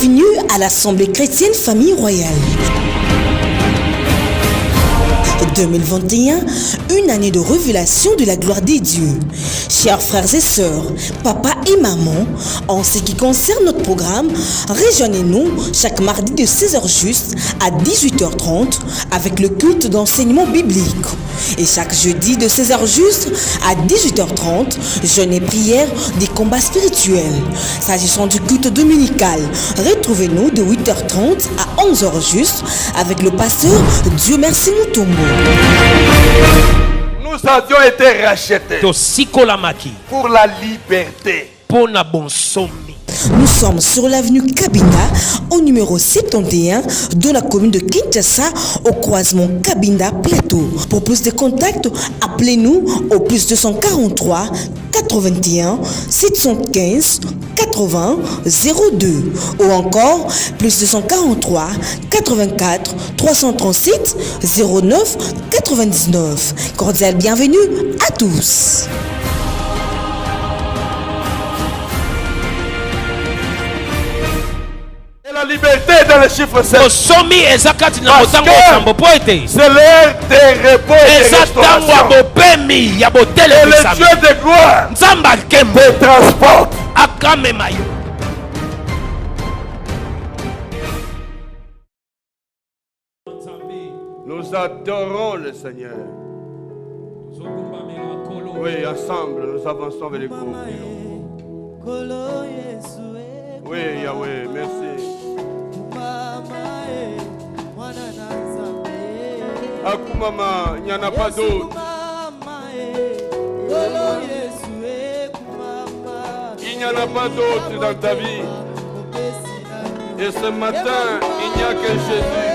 Bienvenue à l'Assemblée chrétienne Famille Royale. 2021, une année de révélation de la gloire des dieux. Chers frères et sœurs, papa et maman, en ce qui concerne notre programme, rejoignez-nous chaque mardi de 16h juste à 18h30 avec le culte d'enseignement biblique. Et chaque jeudi de 16h juste à 18h30, jeûne et prière des combats spirituels. S'agissant du culte dominical, retrouvez-nous de 8h30 à 11h juste avec le pasteur Dieu merci Mutombo. Nous avions été rachetés pour la liberté. Nous sommes sur l'avenue Kabinda, au numéro 71, dans la commune de Kinshasa, au croisement Kabinda-Plateau. Pour plus de contacts, appelez-nous au plus 243 81 715 80 02 ou encore plus 243 84 337 09 99. Cordial bienvenue à tous. La liberté dans le chiffre 7. Parce que c'est l'heure des repos et des restaurations. Et le Dieu de gloire te transporte. Nous adorons le Seigneur. Oui, ensemble, nous avançons vers les groupes. Oui, Yahweh, merci. Akumama, il n'y en a pas d'autre. Il n'y en a pas d'autre dans ta vie. Et ce matin, il n'y a que Jésus.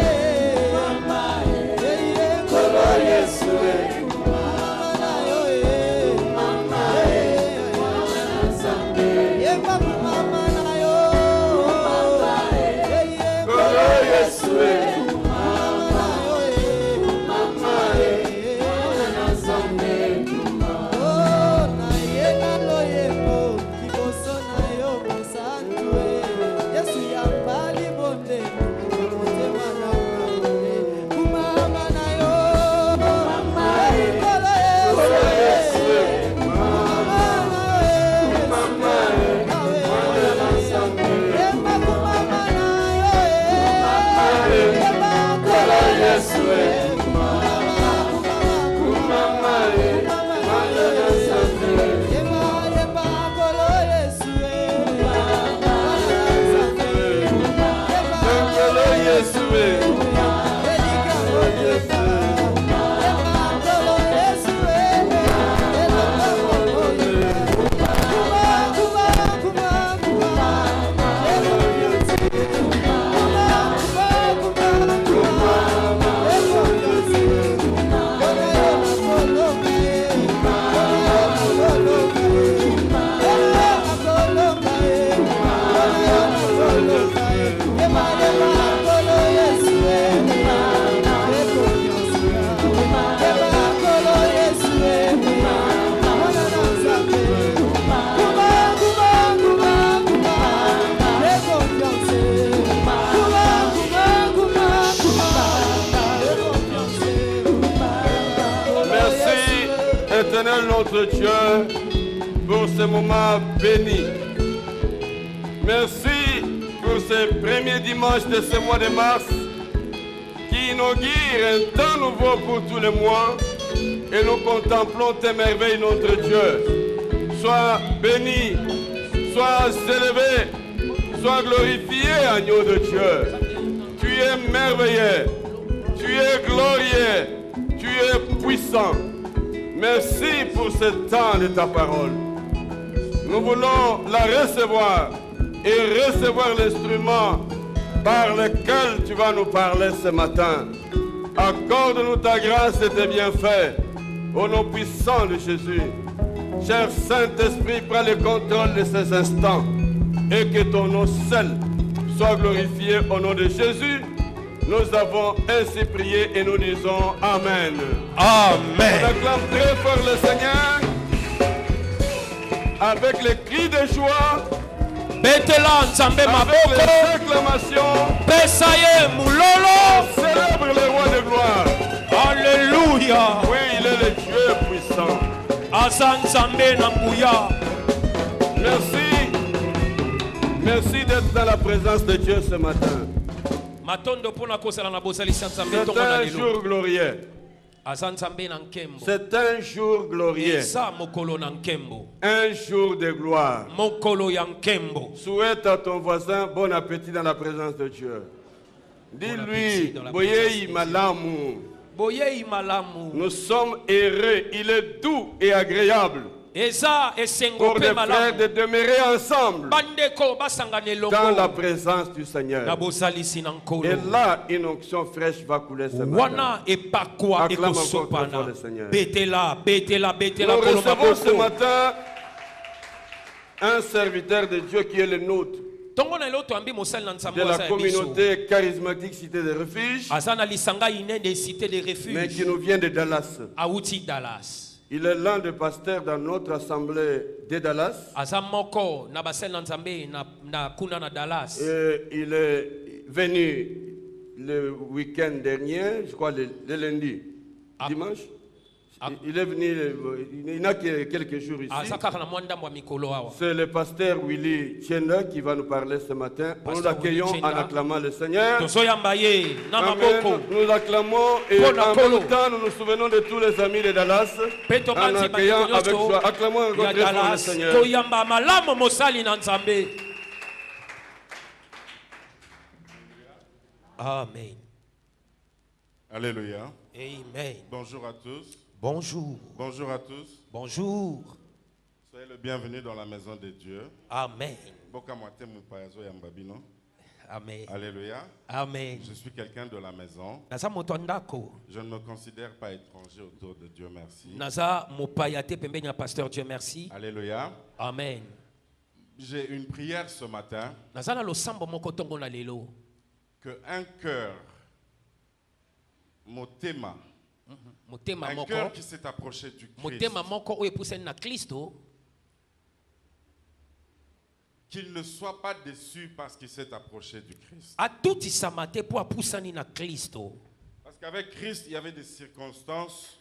Notre Dieu, pour ce moment béni. Merci pour ce premier dimanche de ce mois de mars qui inaugure un temps nouveau pour tous les mois et nous contemplons tes merveilles, notre Dieu. Sois béni, sois élevé, sois glorifié, agneau de Dieu. Tu es merveilleux, tu es glorieux, tu es puissant. Merci pour ce temps de ta parole. Nous voulons la recevoir et recevoir l'instrument par lequel tu vas nous parler ce matin. Accorde-nous ta grâce et tes bienfaits au nom puissant de Jésus. Cher Saint-Esprit, prends le contrôle de ces instants et que ton nom seul soit glorifié au nom de Jésus. Nous avons ainsi prié et nous disons Amen. Amen. On acclame très fort le Seigneur avec les cris de joie betela nzambe avec maboko les acclamations. pesa ye mulolo. Célèbre le roi de gloire. Alléluia. Oui, il est le Dieu puissant. Aza nzambe na nguya. Merci. Merci d'être dans la présence de Dieu ce matin. Matondo pona kosala na bozalisi nzambe C'est tongo na un lelo. jour glorieux. Aza nzambe na nkembo. C'est un jour glorieux. Eza mokolo na nkembo. Un jour de gloire. Mokolo ya nkembo. Souhaite à ton voisin bon appétit dans la présence de Dieu. Dis-lui, Boyei Malamu. Boyei malamu. Nous sommes heureux, il est doux et agréable Eza esengo pour pe les frères malamu. de demeurer ensemble Bandeko basangane dans la longo. présence du Seigneur. Na bozalisi na nkolo. Et là, une onction fraîche va couler ce matin. Wana epakwa Acclame encore ekosopana. très fort le Seigneur. Betela Nous kolo recevons ce maboko. matin un serviteur de Dieu qui est le nôtre, Tongo na loto ambi mosali na nzambe de la waza ya biso. communauté charismatique Cité de Refuge, Azana lisanga ine de cité de mais qui refuge. nous vient de Dallas. Auti Dallas. Il est l'un des pasteurs dans notre assemblée de Dallas. Aza moko na basel na nzambe na kuna na Dallas. Et il est venu le week-end dernier, je crois le lundi, dimanche. Il est venu, il n'a que quelques jours ici. Aza kaka na mwanda mwa mikolo awa. C'est le pasteur Willy Tienda qui va nous parler ce matin. Nous Pasteur l'accueillons Willy en Tienda. acclamant le Seigneur. Tozoyamba ye na Amen. maboko. Nous l'acclamons et Pona en kolo. même temps nous nous souvenons de tous les amis de Dallas. Peto En banzi accueillant banyo avec joie. Acclamons encore ya très fort le Dallas. Seigneur. Toyamba malamu mosali na nzambe. Amen. Alléluia. Amen. Bonjour à tous. Bonjour. Bonjour à tous. Bonjour. Soyez le bienvenu dans la maison de Dieu. Amen. Boka mwate mupayazo ya mbabino. Amen. Alléluia. Amen. Je suis quelqu'un de la maison. Naza moto ndako. Je ne me considère pas étranger autour de Dieu, merci. Naza mopaya te pembeni ya pasteur Dieu merci. Alléluia. Amen. J'ai une prière ce matin Naza na losambo moko tongo na lelo. que un cœur, motema, Motema un moko. cœur qui s'est approché du Christ, Motema moko oyo epusani na Kristo. qu'il ne soit pas déçu parce qu'il s'est approché du Christ. Atutisama te po apusani na Kristo. Parce qu'avec Christ, il y avait des circonstances.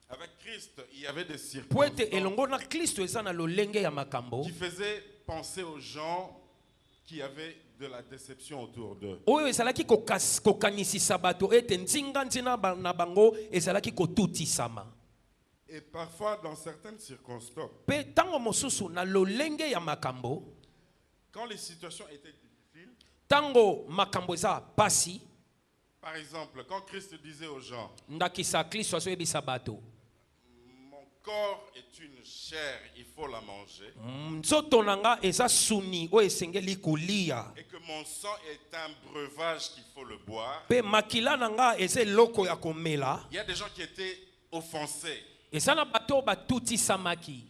Avec Christ, il y avait des Po ete circonstances elongo na Kristo eza na lolenge ya makambo. qui faisaient penser aux gens qui avaient de la déception autour d'eux. Oyo ezalaki kokanisisa bato ete nzinga ntina na bango ezalaki kotutisama. Et parfois, dans certaines circonstances, Pe tango mosusu na lolenge ya makambo, quand les situations étaient difficiles, tango makambo eza pasi, par exemple, quand Christ disait aux gens, ndakisa Kristo azoyebisa bato. mon corps est une chair, il faut la manger, Nzoto nanga eza suni oyo esengeli kolia. et que mon sang est un breuvage qu'il faut le boire. Pe makila nanga eza eloko ya komela. Il y a des gens qui étaient offensés. Eza na bato batutisamaki.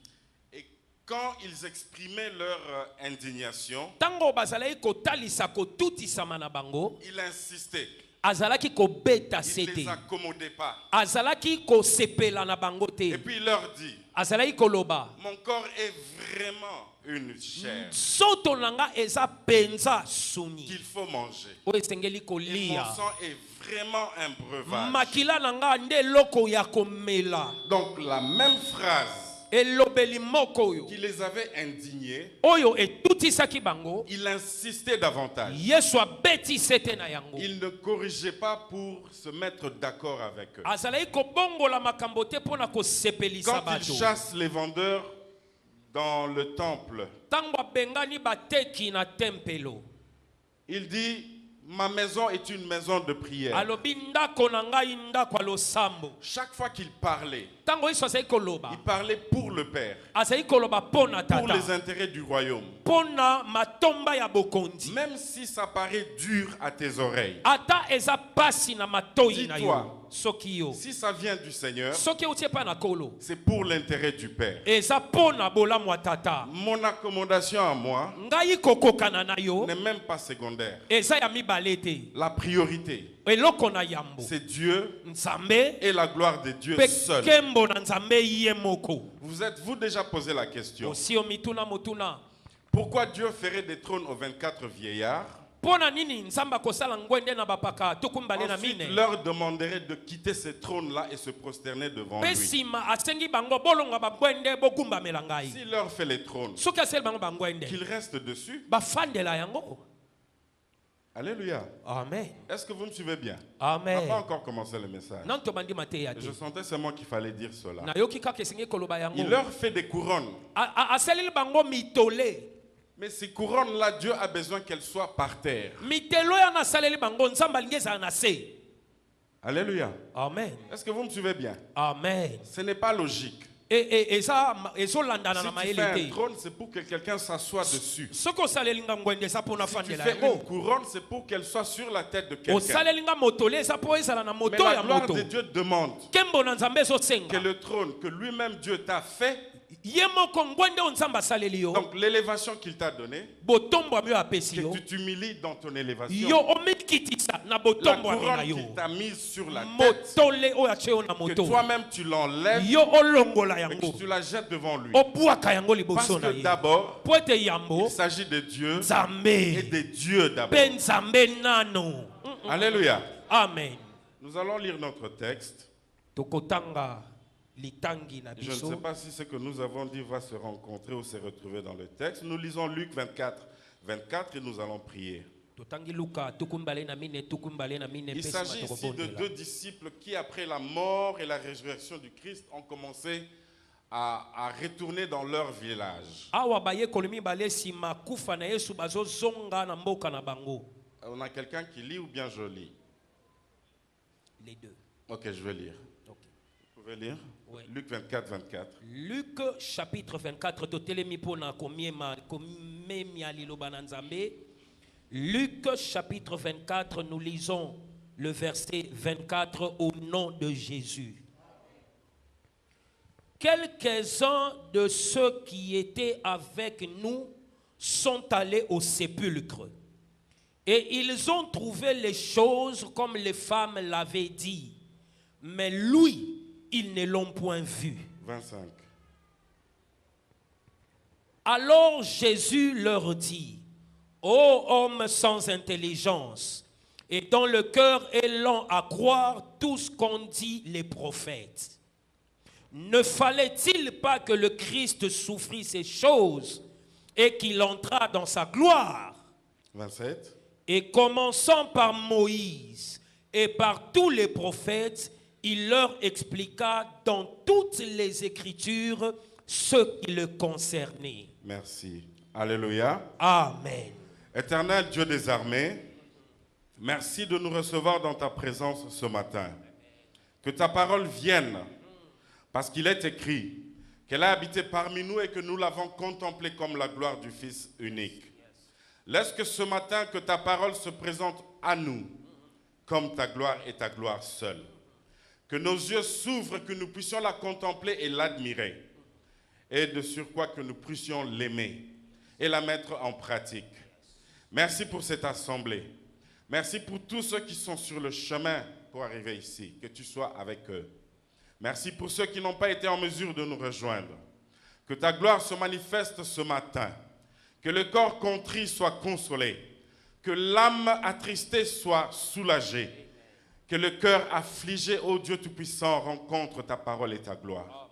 Et quand ils exprimaient leur indignation, Tango bazalaki kotalisa kotutisama na bango, il insistait. azalaki kobeta Il ne les sete. accommodait pas. Azalaki kosepela na bango Et te. puis il leur dit, Azalaki koloba. mon corps est vraiment une chair Soto nanga eza penza suni. qu'il faut manger. Oyo esengeli Et mon kolia. sang est vraiment un breuvage. Makila nanga nde eloko ya komela. Donc la même phrase Elobeli moko oyo. qui les avait indignés, Oyo etutisaki bango. il insistait davantage. Yesu abeti sete na yango. Il ne corrigeait pas pour se mettre d'accord avec eux. Azalaki kobongola makambo te mpona kosepelisa Quand il bato. chasse les vendeurs dans le temple, Tango abengani bateki na tempelo. il dit, ma maison est une maison de prière. Alobi ndako na ngai ndako ya losambo. Chaque fois qu'il parlait, Tango Yesu azali koloba. il parlait pour le Père, Azali koloba pona pour les tata. intérêts du royaume. Pona matomba ya bokonzi. Même si ça paraît dur à tes oreilles, Ata eza pasi na matoi na Dis-toi. yo. Soki yo. si ça vient du Seigneur, Soki utie pa na kolo. c'est pour l'intérêt du Père. Eza pona bolamu ya tata. Mon accommodation à moi Ngai kokokana na yo. n'est même pas secondaire. Eza ya mibale te. La priorité, Eloko na yambo. c'est Dieu Nzambe. et la gloire de Dieu Pe seul. kembo na nzambe ye moko. Vous êtes-vous déjà posé la question? Osi o mituna motuna. Pourquoi Dieu ferait des trônes aux 24 vieillards? Ensuite, leur demanderait de quitter ces trônes-là et se prosterner devant lui. S'il leur fait les trônes, qu'ils restent dessus. Alléluia. Amen. Est-ce que vous me suivez bien? Amen. On n'a pas encore commencé le message. Je sentais seulement qu'il fallait dire cela. Il leur fait des couronnes. Mais ces couronnes-là, Dieu a besoin qu'elles soient par terre. Alléluia. Amen. Est-ce que vous me suivez bien? Amen. Ce n'est pas logique. Si tu fais un trône, c'est pour que quelqu'un s'assoie dessus. Si tu fais une couronne, c'est pour qu'elle soit sur la tête de quelqu'un. Mais la gloire de Dieu demande que le trône que lui-même Dieu t'a fait, donc l'élévation qu'il t'a donnée, que tu t'humilies dans ton élévation, la couronne qu'il t'a mise sur la tête, que toi-même tu l'enlèves et que tu la jettes devant lui. Parce que d'abord, il s'agit de Dieu et de Dieu d'abord. Alléluia. Amen. Nous allons lire notre texte. Je ne sais pas si ce que nous avons dit va se rencontrer ou se retrouver dans le texte. Nous lisons Luc 24, 24 et nous allons prier. Il s'agit ici de deux disciples qui, après la mort et la résurrection du Christ, ont commencé à retourner dans leur village. On a quelqu'un qui lit ou bien je lis? Les deux. Ok, je vais lire. Okay. Vous pouvez lire? Oui. Luc 24, 24. Luc chapitre 24. Luc chapitre 24, nous lisons le verset 24 au nom de Jésus. Quelques-uns de ceux qui étaient avec nous sont allés au sépulcre. Et ils ont trouvé les choses comme les femmes l'avaient dit. Mais lui, ils ne l'ont point vu. 25. Alors Jésus leur dit: ô hommes sans intelligence, et dont le cœur est lent à croire tout ce qu'ont dit les prophètes, ne fallait-il pas que le Christ souffrit ces choses et qu'il entrât dans sa gloire? 27. Et commençant par Moïse et par tous les prophètes, il leur expliqua dans toutes les Écritures ce qui le concernait. Merci. Alléluia. Amen. Éternel Dieu des armées, merci de nous recevoir dans ta présence ce matin. Que ta parole vienne, parce qu'il est écrit qu'elle a habité parmi nous et que nous l'avons contemplée comme la gloire du Fils unique. Laisse que ce matin, que ta parole se présente à nous comme ta gloire et ta gloire seule. Que nos yeux s'ouvrent, que nous puissions la contempler et l'admirer. Et de surcroît que nous puissions l'aimer et la mettre en pratique. Merci pour cette assemblée. Merci pour tous ceux qui sont sur le chemin pour arriver ici. Que tu sois avec eux. Merci pour ceux qui n'ont pas été en mesure de nous rejoindre. Que ta gloire se manifeste ce matin. Que le corps contrit soit consolé. Que l'âme attristée soit soulagée. Que le cœur affligé, ô Dieu Tout-Puissant, rencontre ta parole et ta gloire.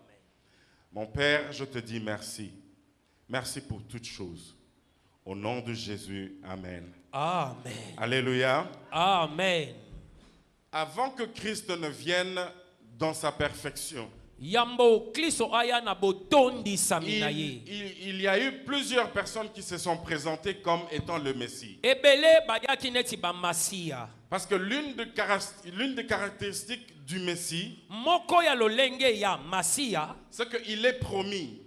Mon Père, je te dis merci. Merci pour toutes choses. Au nom de Jésus, Amen. Amen. Alléluia. Amen. Avant que Christ ne vienne dans sa perfection, il y a eu plusieurs personnes qui se sont présentées comme étant le Messie. Parce que l'une des caractéristiques du Messie, c'est qu'il est promis.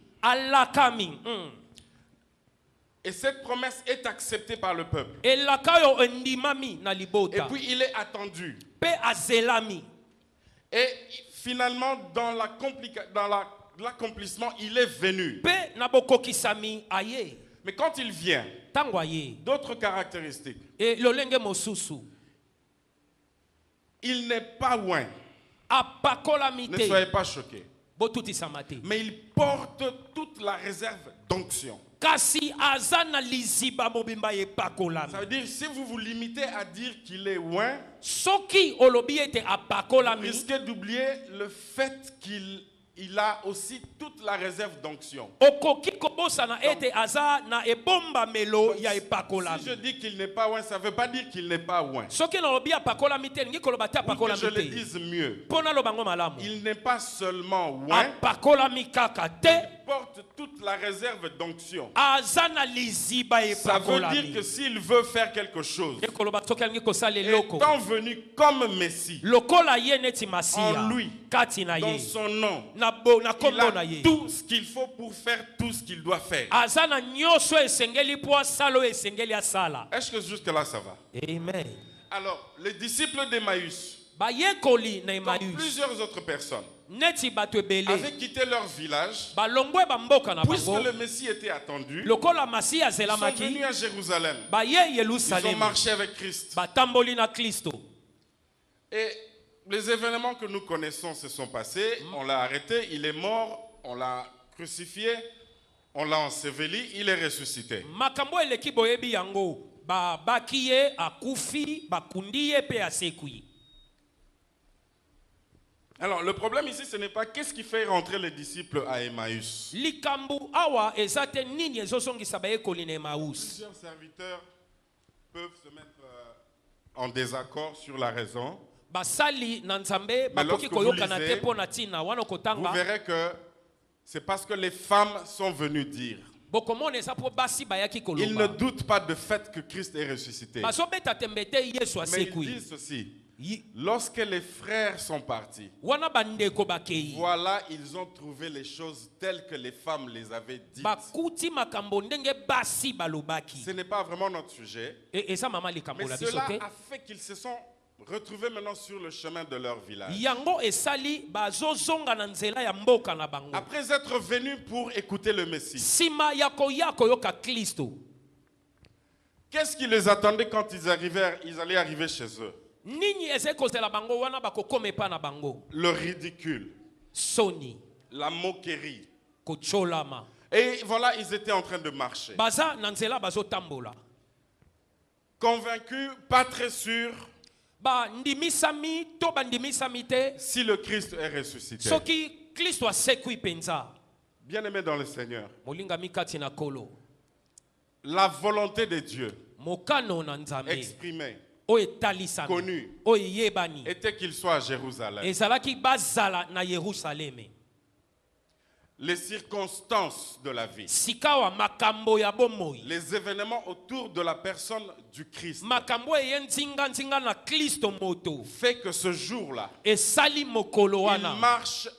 Et cette promesse est acceptée par le peuple. Et puis il est attendu. Et finalement, dans l'accomplissement, il est venu. Mais quand il vient, d'autres caractéristiques. Il n'est pas loin. Ne soyez pas choqués. Mais il porte toute la la réserve d'onction. kasi azana liziba mobimba epakolami. Ça veut dire, si vous vous limitez à dire qu'il est loin, soki olobi ete vous apakolami, risquez d'oublier le fait qu'il a aussi toute la réserve d'onction. okoki kobosana ete aza na ebomba melo ya Si epakolami. je dis qu'il n'est pas loin, ça ne veut pas dire qu'il n'est pas loin. soki nolobi apakolami te ningi koloba te Pour que apakolami je le te dise mieux, mpona lobango malamu il n'est pas seulement loin, apakolami kaka te il porte toute la réserve d'onction. aza na liziba Ça veut dire epakolami. que s'il veut faire quelque chose, ekoloba soki alingi kosala eloko étant venu comme Messie, lokola ye neti masiya en lui, kati na dans ye son nom, na il kombo na a ye tout ce qu'il faut pour faire tout ce qu'il doit faire. aza na nyonso esengeli mpo asala oyo esengeli asala. Est-ce que jusque-là ça va? Amen. Alors, les disciples d'Emmaüs, bayekoli na comme Emmaüs plusieurs autres personnes, neti bato ebele avaient quitté leur village, balongwe bamboka na puisque bango le Messie était attendu. lokola masiya Ils sont azelamaki venus à Jérusalem. baye Ils ont yelusalemi marché avec Christ. batamboli na kristo. Et les événements que nous connaissons se sont passés. On l'a arrêté, il est mort, on l'a crucifié, on l'a enseveli, il est ressuscité. makambo eleki boyebi yango babaki ye akufi bakundi ye mpe asekwi. Alors, le problème ici, ce n'est pas qu'est-ce qui fait rentrer les disciples à Emmaüs. likambu awa eza te nini ezosongisa bayekoli na Emmaus. Plusieurs serviteurs peuvent se mettre en désaccord sur la raison. basali na nzambe Mais bakoki lorsque vous koyokana te lisez, mpo na ntina wana Vous okotanga verrez que c'est parce que les femmes sont venues dire. bokomona eza mpo basi bayaki Ils ne koloba doutent pas du fait que Christ est ressuscité. bazobeta tembe te yesu Mais ils asekwi. disent ceci. Lorsque les frères sont partis, wana bandeko bakei voilà, ils ont trouvé les choses telles que les femmes les avaient dites. bakuti makambo ndenge basi balobaki. Ce n'est pas vraiment notre sujet, Eza mama likambo mais na biso cela te a fait qu'ils se sont retrouvés maintenant sur le chemin de leur village. yango esali bazozonga na nzela ya mboka na bango Après être venus pour écouter le Messie, nsima ya koya koyoka kristo. qu'est-ce qui les attendait quand ils allaient arriver chez eux? nini eza ekozela bango wana bakokoma epa na bango? Le ridicule, soni, la moquerie. kocholama. Et voilà, ils étaient en train de marcher. baza na nzela bazotambola Convaincus, pas très sûrs bandimisami to bandimisami te si le Christ est ressuscité. soki kristo asekwi mpenza. Bien-aimés dans le Seigneur, molingami kati na kolo la volonté de Dieu mokano na nzambe exprimée, oyo etalisami connue, oyo eyebani était qu'il soit à Jérusalem. ezalaki bazala na yerusaleme. Les circonstances de la vie, sikawa makambo ya bomoi les événements autour de la personne du Christ makambo eye nzinga na kristo moto fait que ce jour-là, esali mokolo il wana marche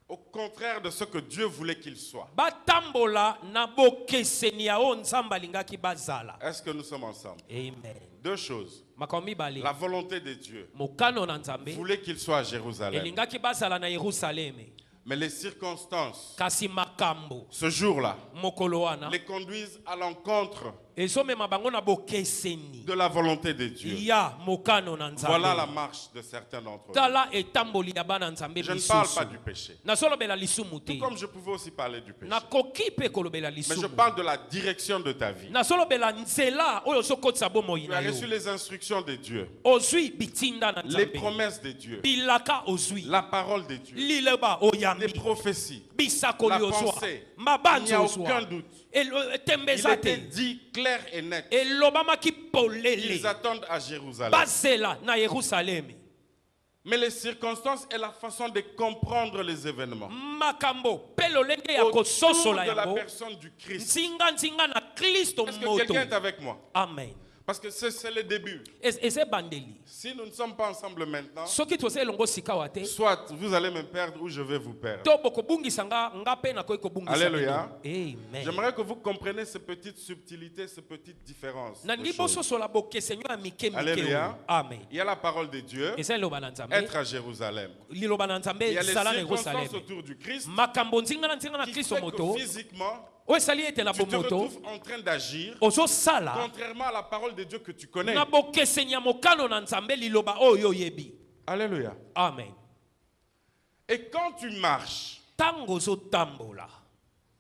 au contraire de ce que Dieu voulait qu'il soit. batambola na bokeseni ya oyo nzambe alingaki bazala. Est-ce que nous sommes ensemble? Amen. Deux choses. makambo mibale La volonté de Dieu mokano na nzambe voulait qu'il soit à Jérusalem. elingaki bazala na yerusaleme Mais les circonstances, kasi makambo ce jour-là, mokolo wana les conduisent à l'encontre ezomema bango na bokeseni de la volonté de Dieu. ya mokano na Voilà la nzambe. marche de certains d'entre nous. tala etamboli ya bana nzambe Je ne parle lisusu. pas du péché. nazolobela lisumu te Comme je pouvais aussi parler du péché. nakoki mpe kolobela Mais je lisumu parle de la direction de ta vie. nazolobela nzela oyo ozokotisa bomoi Tu na as reçu yo les instructions de Dieu, ozwi bitinda na les nzambe promesses de Dieu, bilaka ozwi la parole de Dieu, liloba les oyambi prophéties. bisakoli la ozwa pensée. Il n'y mabanzo a aucun ozwa doute. Il etembeza était te dit clair et net. elobamaki polele Ils attendent à Jérusalem. bazela na yerusaleme. Mais les circonstances et la façon de comprendre les événements makambo mpe lolenge ya autour kososola de la yango personne du Christ. nzinga na kristo Est-ce que moto. quelqu'un est avec moi? amen. Parce que c'est le début. eza ebandeli Si nous ne sommes pas ensemble maintenant, soki toza elongo sikawa te soit vous allez me perdre ou je vais vous perdre. to bokobungisa nga mpe nakoki kobungisa Alléluia. bino. amen. J'aimerais que vous compreniez ces petites subtilités, ces petites différences. de nalingi choses. bososola bokesenyo ya mike mike Alléluia. oyo. amen. Il y a la parole de Dieu, eza liloba na nzambe être à Jérusalem. liloba na nzambe Il y a les ezala na circonstances yerusaleme autour du Christ makambo nzinga na qui kristo fait moto que physiquement, oyo esali ete na tu te bomoto retrouves en train d'agir ozosala contrairement à la parole de Dieu que tu connais. na bokeseni ya mokano na nzambe liloba oyo oyebi. Alléluia. amen. Et quand tu marches, ntango ozotambola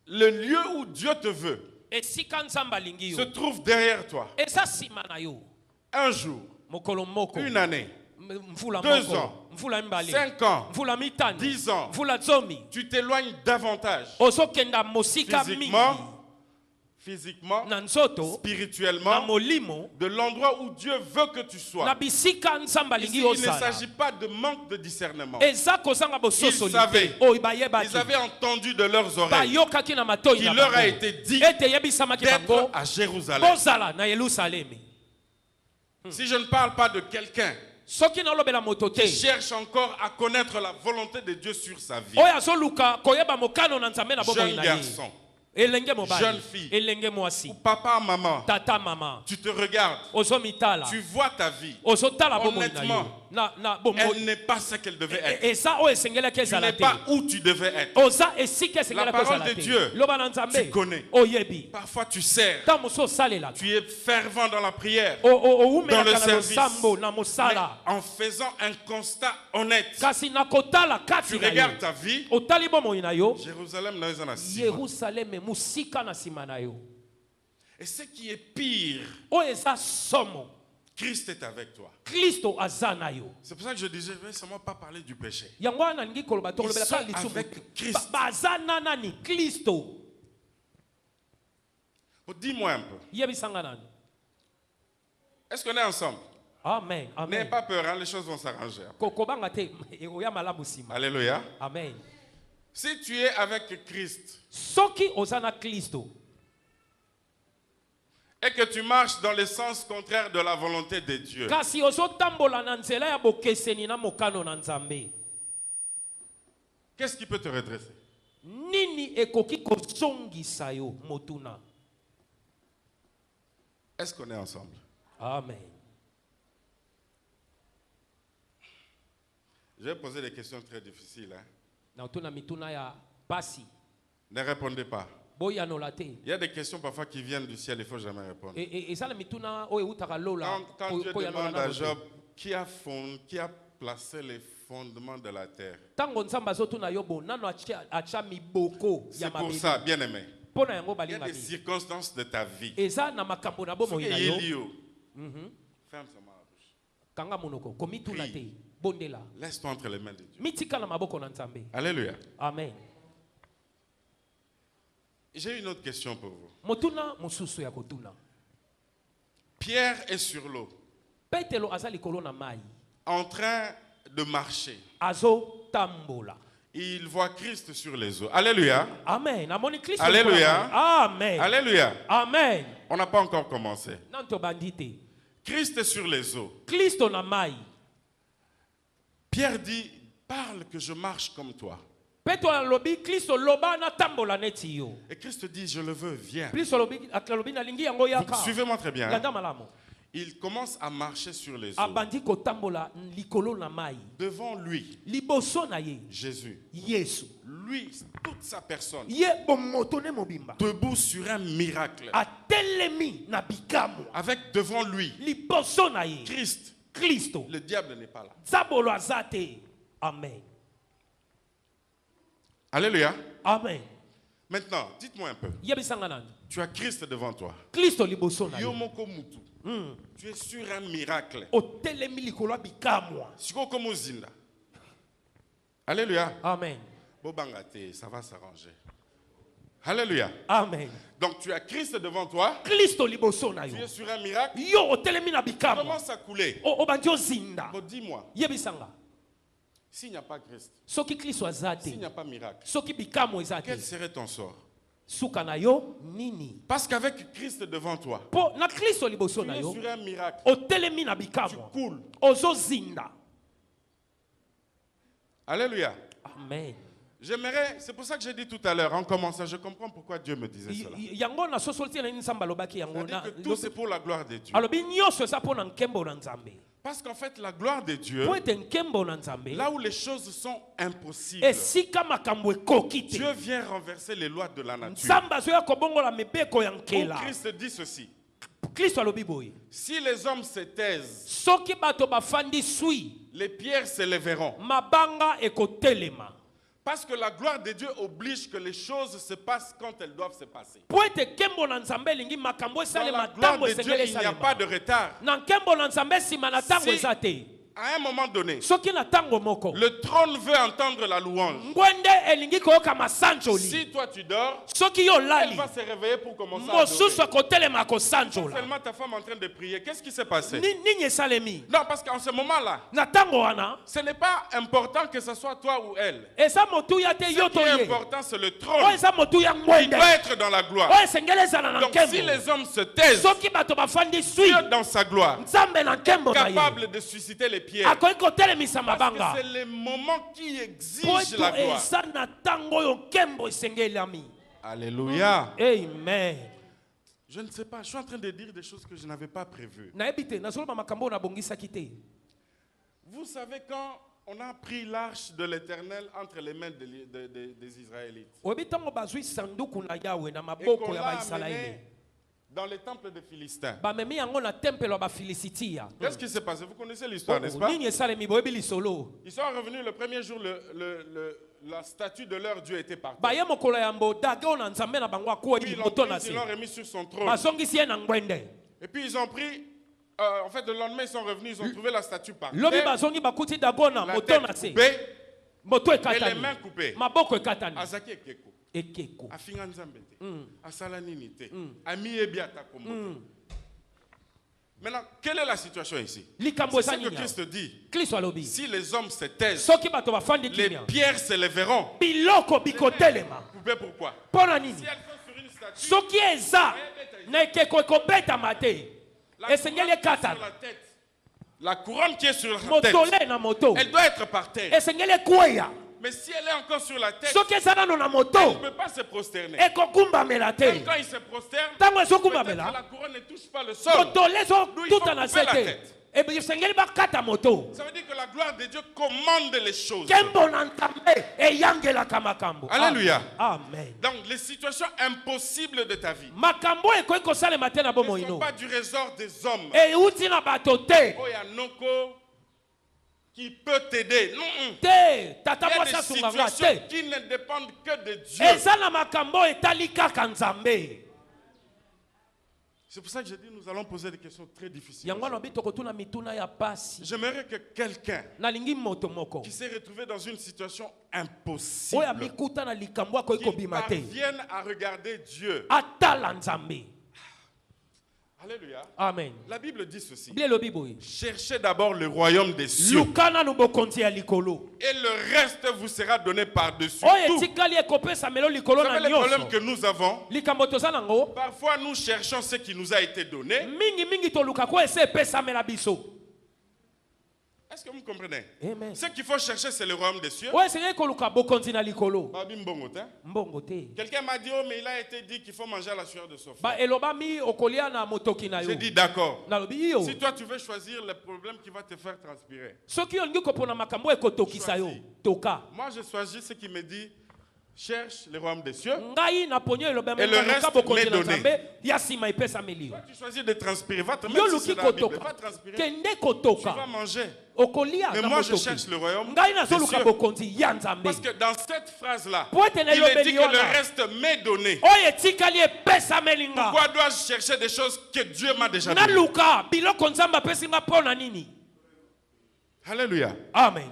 le lieu où Dieu te veut esika nzambe alingi se yo trouve derrière toi. eza nsima na yo Un jour, mokolo moko une année, mvula 2 moko ans, mvula mibale 5 ans, mvula mitano 10 ans, mvula zomi tu t'éloignes davantage ozokenda mosika mingi physiquement, na nzoto na spirituellement, molimo de l'endroit où Dieu veut que tu na sois. bisika nzambe Ici, alingi il ne ozala s'agit pas de manque de discernement. eza kozanga bososoli Ils savaient. te oyo Ils bayebaki avaient entendu de leurs oreilles bayokaki na matoi qu'il na leur a bango été dit ete eyebisamaki d'être bango à Jérusalem. bozala na yelusalemi Si je ne parle pas de quelqu'un soki nalobela moto te qui cherche encore à connaître la volonté de Dieu sur sa vie, oyo azoluka koyeba mokano na nzambe na bomoi jeune na ye garçon, elenge jeune mobali fille, elenge mwasi papa, maman, tata mama tu te regardes, ozomitala tu vois ta vie, ozotala bomoi na yo honnêtement, na elle bomoi n'est pas ce qu'elle devait être. eza oyo esengelaki Tu ezala n'es te pas où tu devais être. oza esika esengelaki La parole ozala de te Dieu, loba na nzambe tu connais. oyebi Parfois tu sers, ntango mosu osalelaka tu es fervent dans la prière, oumelaka dans le na service. losambo na mais mosala en faisant un constat honnête, kasi na kotala tu kati na yo regardes ta vie, otali bomoi na yo Jérusalem n'a pas si. yerusaleme mosika na nsima na yo Et ce qui est pire, oyo eza somo Christ est avec toi. kristo aza na yo C'est pour ça que je disais, je ne vais seulement pas parler du péché. yango wana nalingi koloba tolobelaka Ils sont lisumu avec Christ. baza na nani kristo Oh, dis-moi un peu, yebisanga nani est-ce qu'on est ensemble? amen N'ayez amen pas peur, hein, les choses vont s'arranger. kobanga te oya malamu nsima Alléluia. amen Si tu es avec Christ soki oza na kristo et que tu marches dans le sens contraire de la volonté de Dieu, kasi ozotambola na nzela ya bokeseni na mokano na nzambe qu'est-ce qui peut te redresser? nini ekoki kozongisa yo motuna Est-ce qu'on est ensemble? amen Je vais poser des questions très difficiles. Hein. na otuna mituna ya pasi Ne répondez pas. boyanola te Il y a des questions parfois qui viennent du ciel, il ne faut jamais répondre. eza na mituna oyo eutaka lola Quand Dieu koyanola demande à nano te. Job qui a placé les fondements de la terre, ntango nzambe azotuna yo bo nano atya miboko ya c'est pour mabele ça, bien aimé. mpo na yango Il y a des balingami circonstances de ta vie. eza na makambo na bomoi na yo Elio, ferme seulement la bouche. kanga monoko komituna te Prie. bondela Laisse-toi entre les mains de Dieu. mitika na maboko na nzambe Alléluia. amen J'ai une autre question pour vous. motuna mosusu ya kotuna Pierre est sur l'eau, petelo aza likolo na mai en train de marcher. azotambola Il voit Christ sur les eaux. Alléluia. amen amoni kristo Alléluia. likolo na mai. amen Alléluia. amen On n'a pas encore commencé. nani tobandi te Christ est sur les eaux. kristo na mai Pierre dit, parle que je marche comme toi. petelo alobi kristo loba natambola neti yo Et Christ dit, je le veux, viens. kristo alobi nalingi yango yaka Suivez-moi très bien. landa Hein. malamu Il commence à marcher sur les eaux. abandi kotambola likolo na mai Devant lui, liboso na ye Jésus, yesu lui, toute sa personne, ye bomoto ne mobimba debout sur un miracle. atelemi na bikamwa Avec devant lui, liboso na ye Christ. kristo Le diable n'est pas là. nzabolo aza te amen Alléluia. amen Maintenant, dites-moi un peu. yebisanga nani Tu as Christ devant toi. kristo liboso na yo Yomoko mutu. Tu es sur un miracle. otelemi likolo ya bikamwa Siko komo zinda. Alléluia. amen Bobangate, ça va s'arranger. Alléluia. amen Donc tu as Christ devant toi. kristo liboso na Tu yo es sur un miracle. yo otelemi na bikamwa Commence à couler. obandi ozinda Bon, dis-moi, yebisanga s'il n'y a pas Christ, soki kristo aza te s'il n'y a pas miracle, soki bikamwa eza te quel serait ton sort? suka na yo nini Parce qu'avec Christ devant toi, mpo na kristo liboso tu na es yo sur un miracle. otelemi na Tu bikamwa coules. ozozinda Alléluia. amen J'aimerais, c'est pour ça que j'ai dit tout à l'heure, en commençant, je comprends pourquoi Dieu me disait cela. yango na sosoli te na nini nzambe alobaki yango C'est-à-dire que tout c'est pour la gloire de Dieu. alobi nyonso eza mpo na nkembo na nzambe Parce qu'en fait, la gloire de Dieu, mpo ete nkembo na nzambe là où les choses sont impossibles, esika makambo ekoki te Dieu vient renverser les lois de la nature. nzambe azoya kobongola mibeko ya Où nkela Christ dit ceci, kristo alobi boye si les hommes se taisent, soki bato bafandi swi les pierres s'élèveront. mabanga ekotelema Parce que la gloire de Dieu oblige que les choses se passent quand elles doivent se passer. Po ete kembo na nzambe elingi makambo Dans esalema la gloire ntango de Dieu, esengeli il n'y a esalema. pas de retard. Na nkembo na nzambe nsima na ntango Si- eza te. À un moment donné, Soki na ntango moko le trône veut entendre la louange. ngwende elingi koyoka masanjoli. Si toi tu dors, Soki yo elle olali va se réveiller pour commencer à mosusu adorer. akotelema akosanjola. Seulement ta femme en train de prier. Qu'est-ce qui s'est passé? Nini esalemi? Non, parce qu'en ce moment-là, Na ntango wana ce n'est pas important que ce soit toi ou elle. eza motuya te Ce yo qui to est ye. important, c'est le Oyo trône. eza motuya Il ngwende. doit être dans la gloire. Oyo esengeli ezala na Donc si nkembo. les hommes se taisent, Soki bato bafandi Dieu swi dans sa gloire, nzambe na nkembo na ye capable de susciter les pierres. akoki kotelemisa Parce que mabanga. c'est le moment qui Po exige eto la gloire. eza na ntango oyo nkembo esengelami. Alléluia. Amen. Je ne sais pas, je suis en train de dire des choses que je n'avais pas prévues. nayebi te nazoloba makambo oyo nabongisaki te. Vous savez quand on a pris l'arche de l'Éternel entre les mains des Israélites oyebi ntango bazwi sanduku na yawe na et qu'on maboko ya l'a amené baisraele dans les temples des Philistins. bamemi yango na tempelo ya bafilistiya. Qu'est-ce qui s'est passé? Vous connaissez l'histoire, n'est-ce pas? nini esalemi boyebi lisolo? Ils sont revenus le premier jour, la statue de leur Dieu était par terre. baye mokolo ya mboda oyo na nzambe na bango Puis akwei ils l'ont moto na pris, se ils l'ont remis sur son trône. bazongisi ye na ngwende. Et puis ils ont pris, en fait le lendemain ils sont revenus, ils ont trouvé la statue par lobi terre, bazongi bakuti dago na la moto na tête se coupée moto et les ekatani mains coupées. maboko ekatani Azaki ekeko. ekeko. Afinga nzambe te. Asala nini te. Amiyebi atako moto. Maintenant, quelle est la situation ici? likambo C'est eza ce que nini Christ awa? dit. kristo alobi Si les hommes se taisent, soki bato bafandi les kimia pierres se lèveront. biloko bikotelema. Coupées pourquoi? mpo na nini? Si elles sont sur une statue, soki eza na ekeko ekobetama te la esengeli couronne qui est sur ekatana la tête, la couronne qui est sur la tête, motole na moto elle doit être par terre. esengeli ekweya. Mais si elle est encore sur la tête, soki eza nano na elle moto ne peut pas se prosterner. ekogumbamela te. Même quand il se prosterne, ntango peut-être que ezogumbamela la couronne ne touche pas le sol. motole Nous, il faut ezotuta na se couper la te tête. esengeli bakata moto. Ça veut dire que la gloire de Dieu commande les choses. nkembo na nzambe eyangelaka makambo. Alléluia. Amen. Donc les situations impossibles de ta vie makambo oyo ekoki kosalema te na ne bomoi sont no pas du ressort des hommes. euti na bato te Oh, il y a Noko qui peut t'aider. Non. te tata Il y a mwasi des asunganga situations te qui ne dépendent que de Dieu. eza na makambo oyo etali kaka nzambe. C'est pour ça que je dis nous allons poser des questions très difficiles. yango alobi tokotuna mituna ya pasi. J'aimerais que quelqu'un nalingi moto moko qui s'est retrouvé dans une situation oyo impossible amikuta na likambo akoki qui kobima te parvienne à regarder Dieu. atala nzambe. Alléluia. Amen. La Bible dit ceci. biblia elobi boye Cherchez d'abord le royaume des cieux luka nanu bokonzi ya likolo et le reste vous sera donné par-dessus oyo tout. etikali ekopesamela Vous likolo na savez le problème que nyonso. nous avons? likambo toza nango Parfois nous cherchons ce qui nous a été donné. mingi toluka ko ese epesamela biso. Est-ce que vous comprenez? Amen. Ce qu'il faut chercher, c'est le royaume des cieux. oyo esengeli koluka bokonzi na likolo Babi mbongo te. mbongo te. Quelqu'un m'a dit, oh, mais il a été dit qu'il faut manger à la sueur de son frère. ba elobami okolia na motoki na yo. J'ai dit d'accord. nalobi yo Si toi tu veux choisir le problème qui va te faire transpirer, soki olingi kopona makambo ekotokisa yo Choisis. toka. moi je choisis ce qui me dit cherche le royaume des cieux. ngai na ponyo elobami Et le reste luka bokonzi m'est na donné. nzambe ya nsima epesameli yo. Toi tu choisis de transpirer, va te yo mettre si luki c'est dans la Bible, kotoka va transpirer. kende Tu vas kotoka manger. okolia Mais na moi je motoki. cherche le royaume ngai des nazoluka cieux. bokonzi ya nzambe. Parce que dans cette phrase-là, Po ete na il est elobeli dit que le wana. reste m'est donné. oyo etikali epesameli nga. Pourquoi dois-je chercher des choses que Dieu m'a déjà données? naluka biloko nzambe apesi nga mpo na nini. Alléluia. amen.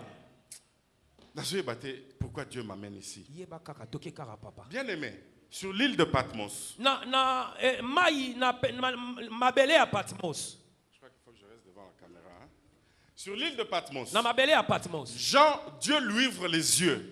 Pourquoi Dieu m'amène ici? yeba kaka toke kaka papa. Bien aimé, sur l'île de Patmos, mai na mabele ya Patmos. je crois qu'il faut que je reste devant la caméra. Hein? Sur l'île de Patmos, na mabele ya Patmos. Dieu lui ouvre les yeux.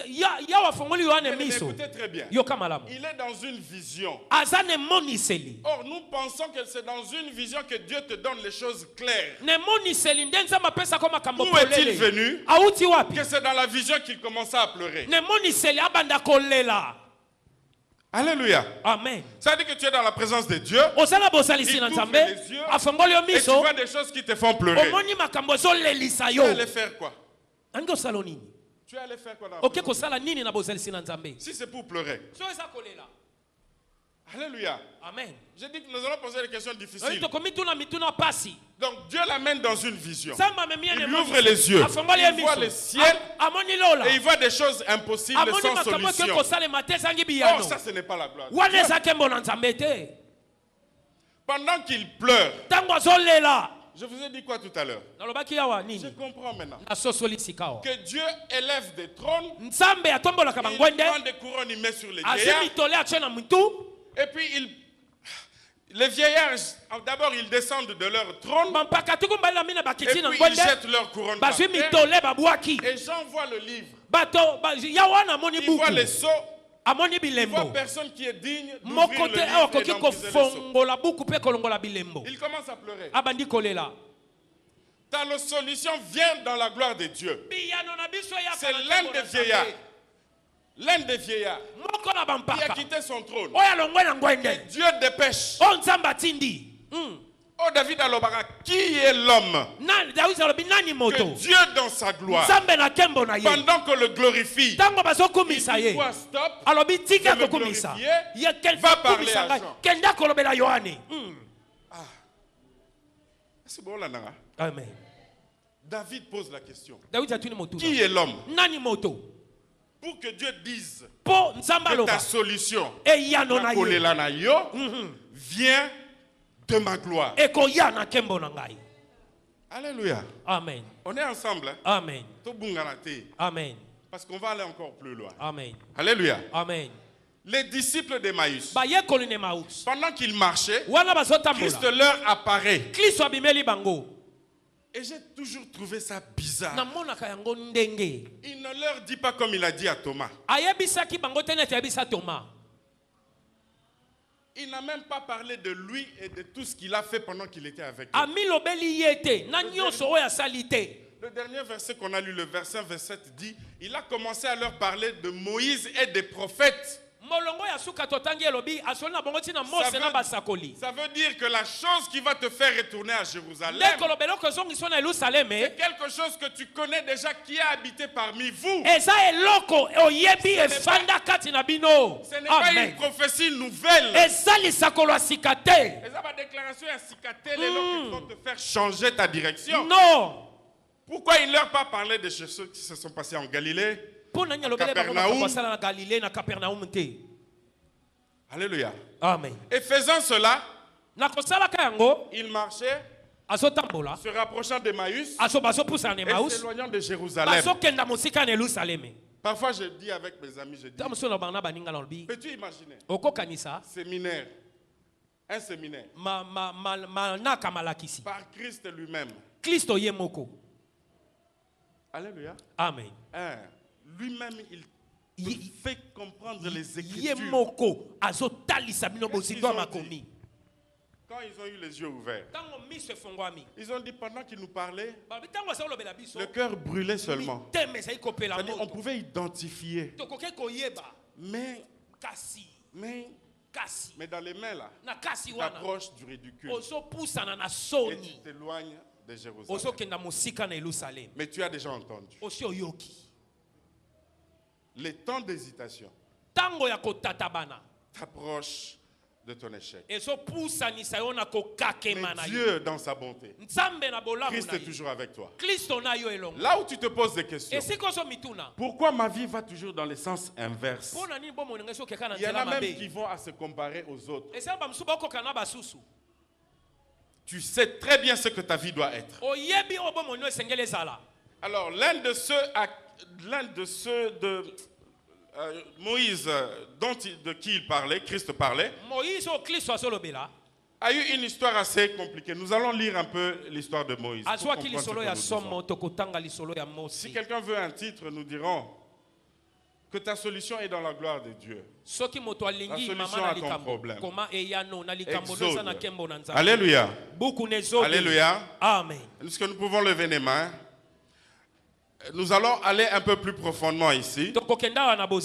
ya wafungoli yohane Mais miso. écoutez très bien. yoka malamu. Il est dans une vision. aza nemoniseli. Or, nous pensons que c'est dans une vision que Dieu te donne les choses claires. nemoniseli nde nzambe apesako makambo Où est-il polele. venu? auti wapi. Que c'est dans la vision qu'il commença à pleurer. nemoniseli abanda kolela. Alléluia. amen. Ça veut dire que tu es dans la présence de Dieu ozala bosalisi Il na t'ouvre nzambe les yeux afongoli yo et tu miso vois des choses qui te font pleurer. omoni makambo ezolelisa Tu yo. allais faire quoi? angi osala nini. Tu allais faire quoi dans la oke présence de kosala nini na bosalisi na nzambe. Dieu? Si c'est pour pleurer. so eza kolela. Alléluia. Amen. J'ai dit que nous allons poser des questions difficiles. Donc Dieu l'amène dans une vision. Il lui ouvre les yeux. Il voit le ciel et il voit des choses impossibles sans solution. Oh, ça ce n'est pas la gloire. Pendant qu'il pleure, je vous ai dit quoi tout à l'heure? Je comprends maintenant que Dieu élève des trônes, il prend des couronnes, il met sur les vieillards. Et puis les vieillards, d'abord ils descendent de leur trône, et puis ils jettent leur couronne par terre. Et Jean voit le livre, il voit les sceaux, il voit personne qui est digne d'ouvrir le livre et d'embriser les sceaux. Il commence à pleurer. Ta solution vient dans la gloire de Dieu. C'est l'un des vieillards qui a quitté son trône. Que Dieu dépêche. Oh David Alobara, qui est l'homme que Dieu dans sa gloire, pendant que le glorifie, il dit quoi, stop, je me glorifier, va parler à Jean. C'est bon là, Nara. Amen. David pose la question. Qui est l'homme pour que Dieu dise que ta solution vient de ma gloire. Alléluia. Amen. On est ensemble. Amen. Amen. Parce qu'on va aller encore plus loin. Amen. Alléluia. Amen. Les disciples d'Emmaüs, pendant qu'ils marchaient, Christ leur apparaît. Et j'ai toujours trouvé ça bizarre. Il ne leur dit pas comme il a dit à Thomas. Il n'a même pas parlé de lui et de tout ce qu'il a fait pendant qu'il était avec eux. Le dernier verset qu'on a lu, le verset 27, dit, il a commencé à leur parler de Moïse et des prophètes. Ça veut dire que la chose qui va te faire retourner à Jérusalem, c'est quelque chose que tu connais déjà qui a habité parmi vous. Ce n'est pas une prophétie nouvelle. Et ça va déclaration à Cicatel qui vont te faire changer ta direction. Non. Pourquoi il ne leur a pas parlé de choses qui se sont passées en Galilée? Alléluia. Amen. Et faisant cela, il marchait, se rapprochant d'Emmaüs et s'éloignant de Jérusalem. Parfois je dis avec mes amis, je dis, peux-tu imaginer un séminaire par Christ lui-même. Alléluia. Amen. Lui-même, il fait comprendre les Écritures. Quand ils ont eu les yeux ouverts, ils ont dit pendant qu'il nous parlait, le cœur brûlait seulement. C'est-à-dire, on pouvait identifier. Mais dans les mains là, tu t'approches du ridicule. Et tu t'éloignes de Jérusalem. Mais tu as déjà entendu. Les temps d'hésitation t'approchent de ton échec. Mais Dieu, dans sa bonté, Christ est toujours avec toi. Là où tu te poses des questions, pourquoi ma vie va toujours dans le sens inverse? Il y en a même qui vont à se comparer aux autres. Tu sais très bien ce que ta vie doit être. Alors, l'un de ceux de Moïse, de qui il parlait, Christ parlait, a eu une histoire assez compliquée. Nous allons lire un peu l'histoire de Moïse. Si quelqu'un veut un titre, nous dirons que ta solution est dans la gloire de Dieu. La solution à ton problème. Exode. Alléluia. Alléluia. Amen. Est-ce que nous pouvons lever les mains? Nous allons aller un peu plus profondément ici.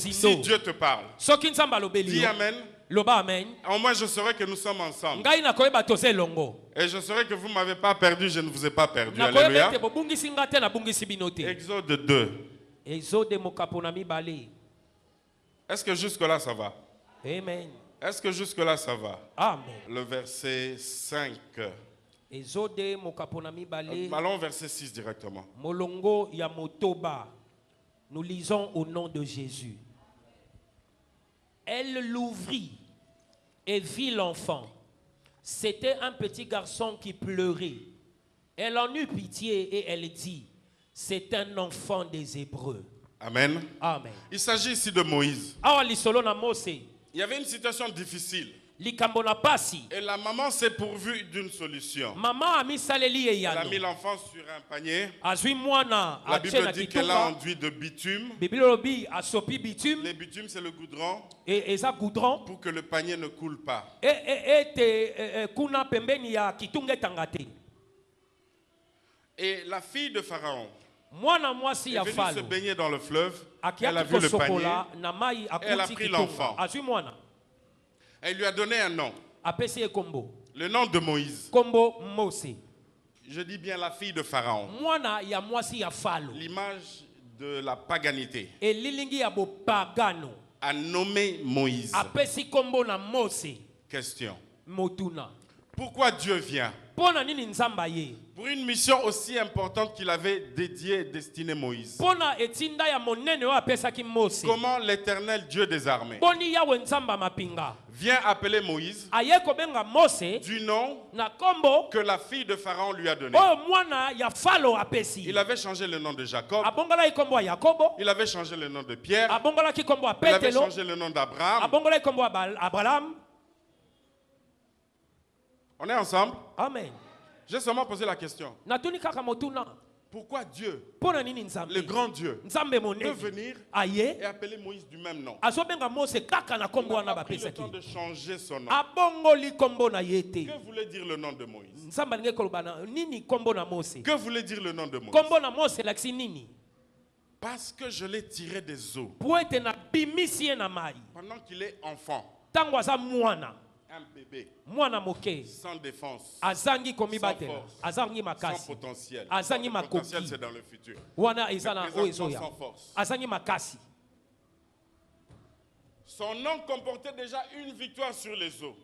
Si Dieu te parle, dis Amen. Au moins je saurai que nous sommes ensemble. Et je saurai que vous ne m'avez pas perdu, je ne vous ai pas perdu. Alléluia. Exode 2. Est-ce que jusque-là ça va? Amen. Est-ce que jusque-là ça va? Amen. Le verset 5. Ezode mokapona mibale. Allons au verset 6 directement. Molongo ya motoba. Nous lisons au nom de Jésus. Elle l'ouvrit et vit l'enfant. C'était un petit garçon qui pleurait. Elle en eut pitié et elle dit, c'est un enfant des Hébreux. Amen. Amen. Il s'agit ici de Moïse. Il y avait une situation difficile. Et la maman s'est pourvue d'une solution. Elle a mis l'enfant sur un panier. La Bible dit qu'elle a enduit de bitume. Le bitume, c'est le goudron. Pour que le panier ne coule pas. Et la fille de Pharaon est venue se baigner dans le fleuve. Elle a vu le panier. Et elle a pris l'enfant. Elle lui a donné un nom. Le nom de Moïse. Je dis bien la fille de Pharaon. L'image de la paganité. A nommé Moïse. Question. Pourquoi Dieu vient? Pour une mission aussi importante qu'il avait dédiée et destinée Moïse. Comment l'Éternel Dieu des armées vient appeler Moïse du nom que la fille de Pharaon lui a donné. Il avait changé le nom de Jacob. Il avait changé le nom de Pierre. Il avait changé le nom d'Abraham. On est ensemble? Amen. J'ai seulement posé la question. Pourquoi Dieu, le grand Dieu, peut venir et appeler Moïse du même nom? Il n'a pas pris le temps de changer son nom. Que voulait dire le nom de Moïse? Que voulait dire le nom de Moïse? Parce que je l'ai tiré des eaux. Pendant qu'il est enfant. Un bébé, sans défense, sans force, sans potentiel. Le potentiel, c'est dans le futur. Sans force. Son nom comportait déjà une victoire sur les eaux.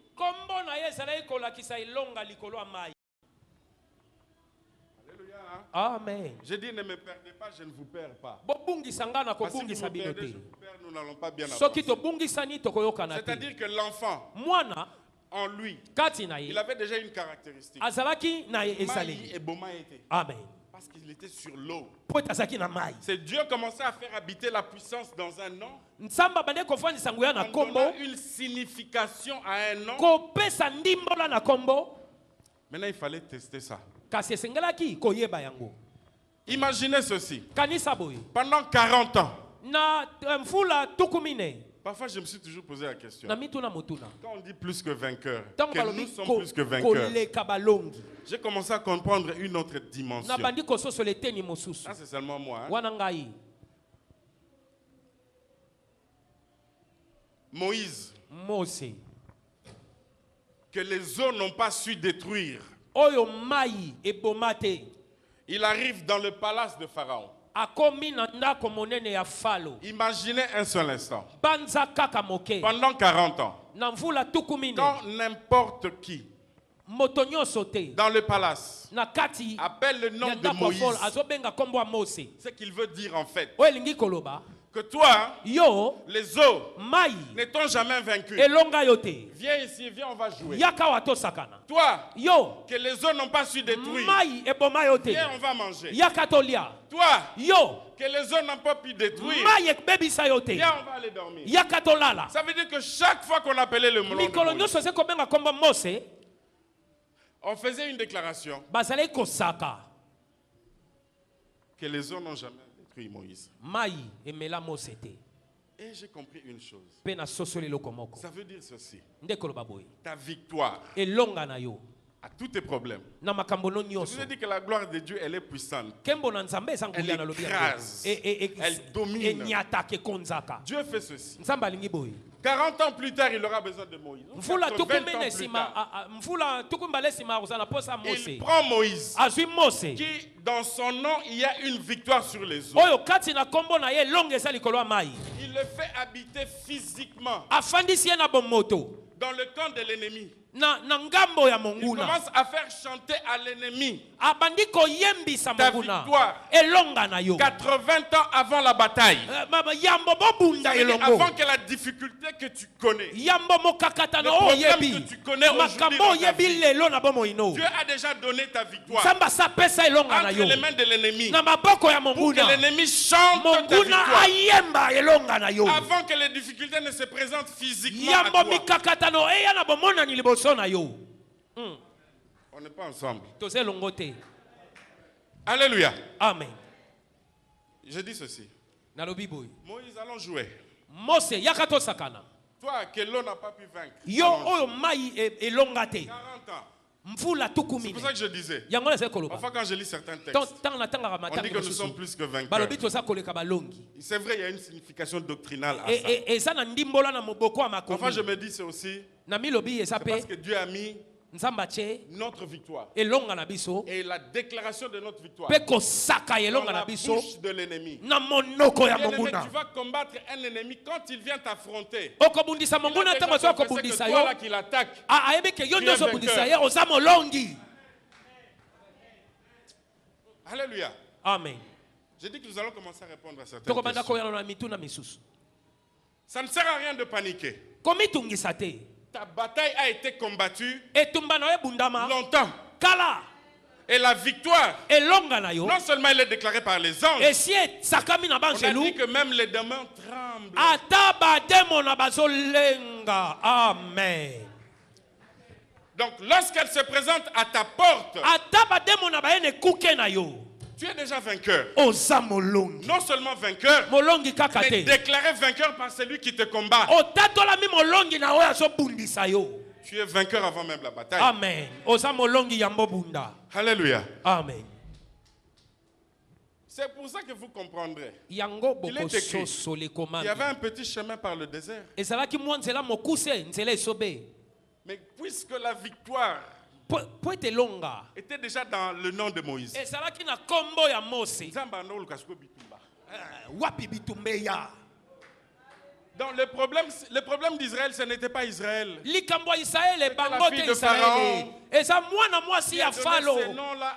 Alléluia. Amen. J'ai dit, ne me perdez pas, je ne vous perds pas. Parce que si vous me perdez, je vous perds, nous n'allons pas bien avancer. C'est-à-dire que l'enfant, en lui, il avait déjà une caractéristique. Maï et Bomaïté. Amen. Parce qu'il était sur l'eau. C'est Dieu commençait à faire habiter la puissance dans un nom. En donnant une signification à un nom. Maintenant, il fallait tester ça. Imaginez ceci. Pendant 40 ans. Parfois, je me suis toujours posé la question. Quand on dit plus que vainqueur, que nous sommes plus que vainqueurs, j'ai commencé à comprendre une autre dimension. Ça, c'est seulement moi. Moïse, que les eaux n'ont pas su détruire. Il arrive dans le palace de Pharaon. Imaginez un seul instant. Pendant 40 ans, quand n'importe qui dans le palace appelle le nom de Moïse, ce qu'il veut dire en fait, que toi, les eaux ne t'ont jamais vaincu. Viens ici, viens, on va jouer. Toi, que les eaux n'ont pas su détruire. Viens, on va manger. Toi, que les eaux n'ont pas pu détruire. Viens, on va aller dormir. Ça veut dire que chaque fois qu'on appelait le nom de Moïse, on faisait une déclaration que les eaux n'ont jamais détruit Moïse. Et j'ai compris une chose. Ça veut dire ceci. Ta victoire à tous tes problèmes. Je vous ai dit que la gloire de Dieu, elle est puissante. Elle écrase. Elle domine. Dieu fait ceci. 40 ans plus tard, il aura besoin de Moïse. 20 ans plus tard, il prend Moïse, qui dans son nom, il y a une victoire sur les eaux. Il le fait habiter physiquement dans le camp de l'ennemi. na ngambo ya Il monguna commence à faire chanter à l'ennemi abandi koyembisa ta monguna victoire. elonga na yo 80 ans avant la bataille. yambo bobunda elongo Avant que la difficulté que tu connais, yambo mokakatana le problème oyebi que tu connais aujourd'hui makambo dans ta oyebi vie, lelo na bomoino Dieu a déjà donné ta victoire samba sapesa elonga na entre yo les mains de l'ennemi na maboko ya pour que monguna l'ennemi chante ta monguna victoire ayemba elonga na yo avant que les difficultés ne se présentent physiquement à yambo toi. mikakatano eya na bomonani liboso na yo On n'est pas ensemble. toze longo te Alléluia. amen Je dis ceci. nalobi boye Moïse, allons jouer. mose yaka tosakana Toi, que l'eau n'a pas pu vaincre. yo Allons. oyo mai elonga te 40 ans. mvula tuku C'est mine pour ça que je disais. yango na ezali koloba Parfois, quand je lis certains textes, ntango natangaka on dit matangi que nous mosusu sommes plus que vainqueurs. balobi toza koleka balongi C'est vrai, il y a une signification doctrinale à ça. eza na ndimbola na moboko ya Parfois, je makomi me dis, c'est aussi na milobi eza parce mpe que Dieu a mis nzambe atie notre victoire elonga na biso et la déclaration de notre victoire mpe kosaka dans elonga la na biso bouche de l'ennemi. na monoko ya Bien-aimé, monguna tu vas combattre un ennemi quand il vient t'affronter. okobundisa Il a monguna déjà ntango azoya confessé que kobundisa toi yo là qu'il attaque. ayebi ke yo Tu nde es ozobundisa vainqueur. ye oza molongi Alléluia. amen J'ai dit que nous allons commencer à répondre à certaines tokobanda questions. koyala na mituna misusu Ça ne sert à rien de paniquer. komitungisa te Ta bataille a été combattue etumba na yo ebundama longtemps. kala Et la victoire, elonga na yo non seulement elle est déclarée par les anges, esi esakami na on a banzelu dit que même les démons tremblent. ata bademo na bazolenga amen Donc lorsqu'elle se présente à ta porte, ata bademo na bayene kuke na yo tu es déjà vainqueur. oza molongi Non seulement vainqueur, molongi kaka mais te déclaré vainqueur par celui qui te combat. otatolami molongi na oyo azobundisa yo Tu es vainqueur avant même la bataille. amen oza molongi ya mbobunda Alléluia. amen C'est pour ça que vous comprendrez. yango Il est écrit. bokososo Il y lekomami avait un petit chemin par le désert. ezalaki mwa nzela mokuse nzela esobe Mais puisque la victoire po ete elonga était déjà dans le nom de Moïse. ezalaki na nkombo ya mose Nzamba ando luka siko bitumba. wapi bitumbe ya Donc le problème d'Israël, ce n'était pas Israël. likambo ya israele la bango fille te de israele Pharaon. eza mwana mwasi Qui ya a donné falo ce nom-là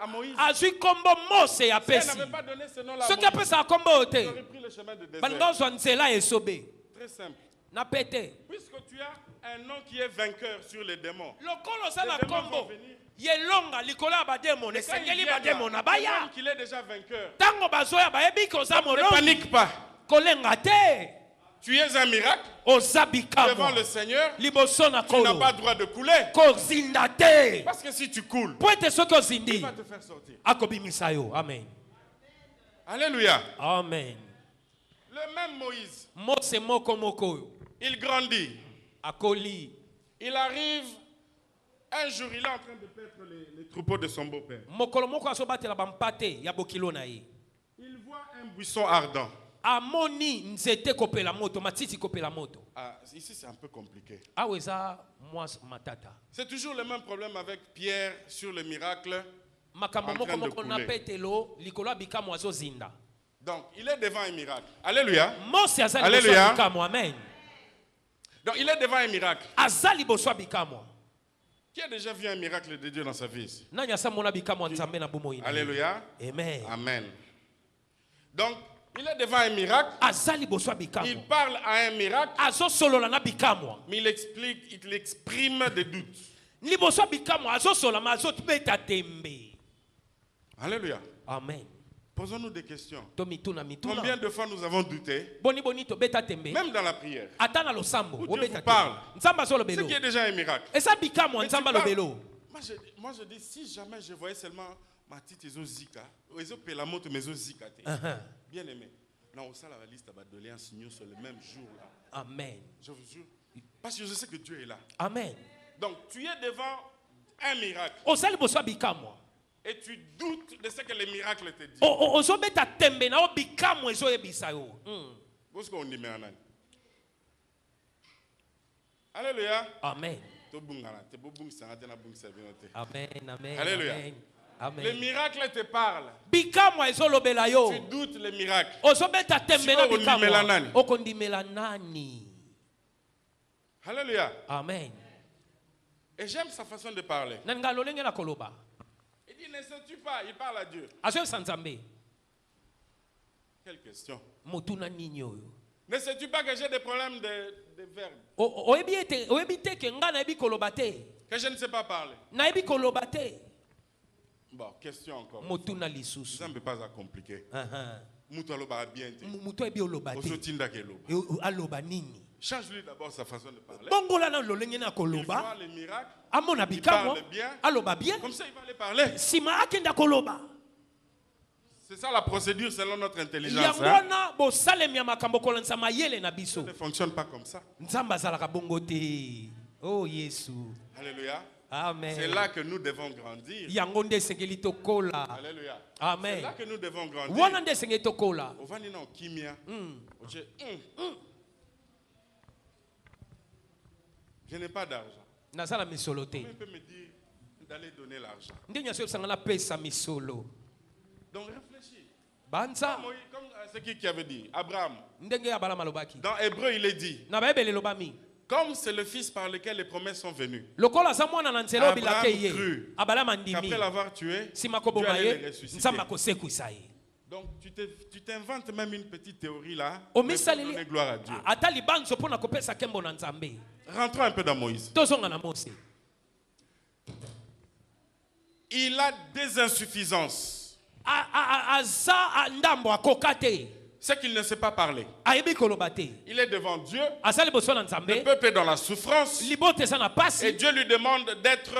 à Moïse. azwi nkombo mose Si elle apesi n'avait pas donné ce nom-là à soki Moïse, apesaka nkombo oyo il te aurait pris le chemin de balinga désert. ozwa nzela esobe Très simple. na pete Puisque tu as un nom qui est vainqueur sur les démons, lokolo oza na Les démons nkombo vont venir. yelonga likolo ya bademona et quand ils esengeli viennent bademona là, baya même qu'il est déjà vainqueur, ntango bazoya bayebi ke oza ne molongi panique pas. kolenga te Tu es un miracle oza devant bikamwa le Seigneur. liboso na Tu n'as kolo pas droit de couler. kozinda te Parce que si tu coules, po ete soki il ozindi va te faire sortir. akobimisa yo amen Alléluia. amen Le même Moïse, mose moko moko oyo il grandit. akoli Il arrive, un jour, il est en train de paître les troupeaux de son beau-père. mokolo moko azobatela bampate ya bokilo na ye Il voit un buisson ardent. amoni nzete kopela moto matiti kopela moto Ah, ici, c'est un peu compliqué. awa eza mwa matata C'est toujours le même problème avec Pierre sur le miracle. makambo En moko train de moko na couler. petelo likolo ya bikamwa azozinda Donc, il est devant un miracle. Alléluia. mose aza liboso Alléluia. ya bikamwa amen Donc, il est devant un miracle. aza liboso ya bikamwa Qui a déjà vu un miracle de Dieu dans sa vie ici? nani asa mona bikamwa nzambe na bomoi na ye? Alléluia. amen Amen. Donc, il est devant un miracle. aza liboso ya Il bikamwa parle à un miracle, azosolola na bikamwa mais il exprime des doutes. liboso ya bikamwa azosola ma azobeta tembe Alléluia. amen Posons-nous des questions. to mituna Combien mituna de fois nous avons douté, boni boni tobeta tembe même dans la prière? ata na losambo Où Dieu obeta vous parle. tembe nzambe Ce azolobelo qui est déjà un miracle. eza bikamwa Mais tu nzambe parles- alobelo Moi, je dis, si jamais je voyais seulement ma petite zika, la moto, mais zika, bien aimé. Non, on la liste de doléances sur le même jour là. amen Je vous jure. Parce que je sais que Dieu est là. amen Donc, tu es devant un miracle oza liboso ya bikamwa et tu doutes de ce que les miracles te disent. ozobeta tembe na yo bikamwa ezoyebisa yo Où est-ce qu'on dit maintenant? Alléluia. amen amen amen Alléluia. amen Les amen miracles te parlent. bikamwa ezolobela yo Tu doutes les miracles. ozobeta tembe na Siko ondimela bikamwa nani? okondimela nani Alléluia. Amen. Et j'aime sa façon de parler. Nanga lolenge na koloba. Il dit, ne sais-tu pas, il parle à Dieu. Azo sanzambe. Quelle question. Motuna ninyo yo. Ne sais-tu pas que j'ai des problèmes de verbes? Oebite ke nga na ebi koloba te. Que je ne sais pas parler. Na ebi koloba te. Bon, question encore. Motuna lisusu. Ça ne peut pas être compliqué. Moutou aloba bien. Muto ebi oloba te. Osotinda ke loba. Aloba nini. Change-lui d'abord sa façon de parler. Bongola na lolenge na Il koloba. voit les miracles. Amona Il bikamo. parle bien. Aloba bien. Comme ça, il va aller parler. Sima akenda koloba. C'est ça la procédure selon notre intelligence. Yangwana bo salem ya makambo kolansa mayele na biso. Ça ne fonctionne pas comme ça. Nzamba zalaka bongo te. Oh Yesu. Alléluia. Amen. C'est là que nous devons grandir. Yango nde sengeli tokola. Alléluia. Amen. C'est là que nous devons grandir. Wana nde sengeli tokola. On va aller dans Kimia. Je n'ai pas d'argent. Nazala misolo te. Comment il peut me dire d'aller donner l'argent? Nde nyaso sangana pesa misolo. Donc réfléchis. Banza. Comme c'est qui avait dit? Abraham. Ndenge abala malobaki. Dans Hébreu, il est dit. Na baebele lobami. Comme c'est le fils par lequel les promesses sont venues. Lokola za mwana na nzelo bilake ye. Cru Abala mandimi. qu'après l'avoir tué, Sima Dieu koboma allait les ye. ressusciter. Nzamba kosekwisa ye. Donc tu t'inventes même une petite théorie là. O Mais pour misaleli. donner gloire à Dieu. Atali banzo pona kopesa kembo na nzambe. Rentrons un peu dans Moïse. Tozonga na Mose. Il a des insuffisances. Aza ndambo akokate. C'est qu'il ne sait pas parler. Ayebi kolobate. Il est devant Dieu. Asali boso na Le nzambe. peuple est dans la souffrance. Libote za na Et pasi. Dieu lui demande d'être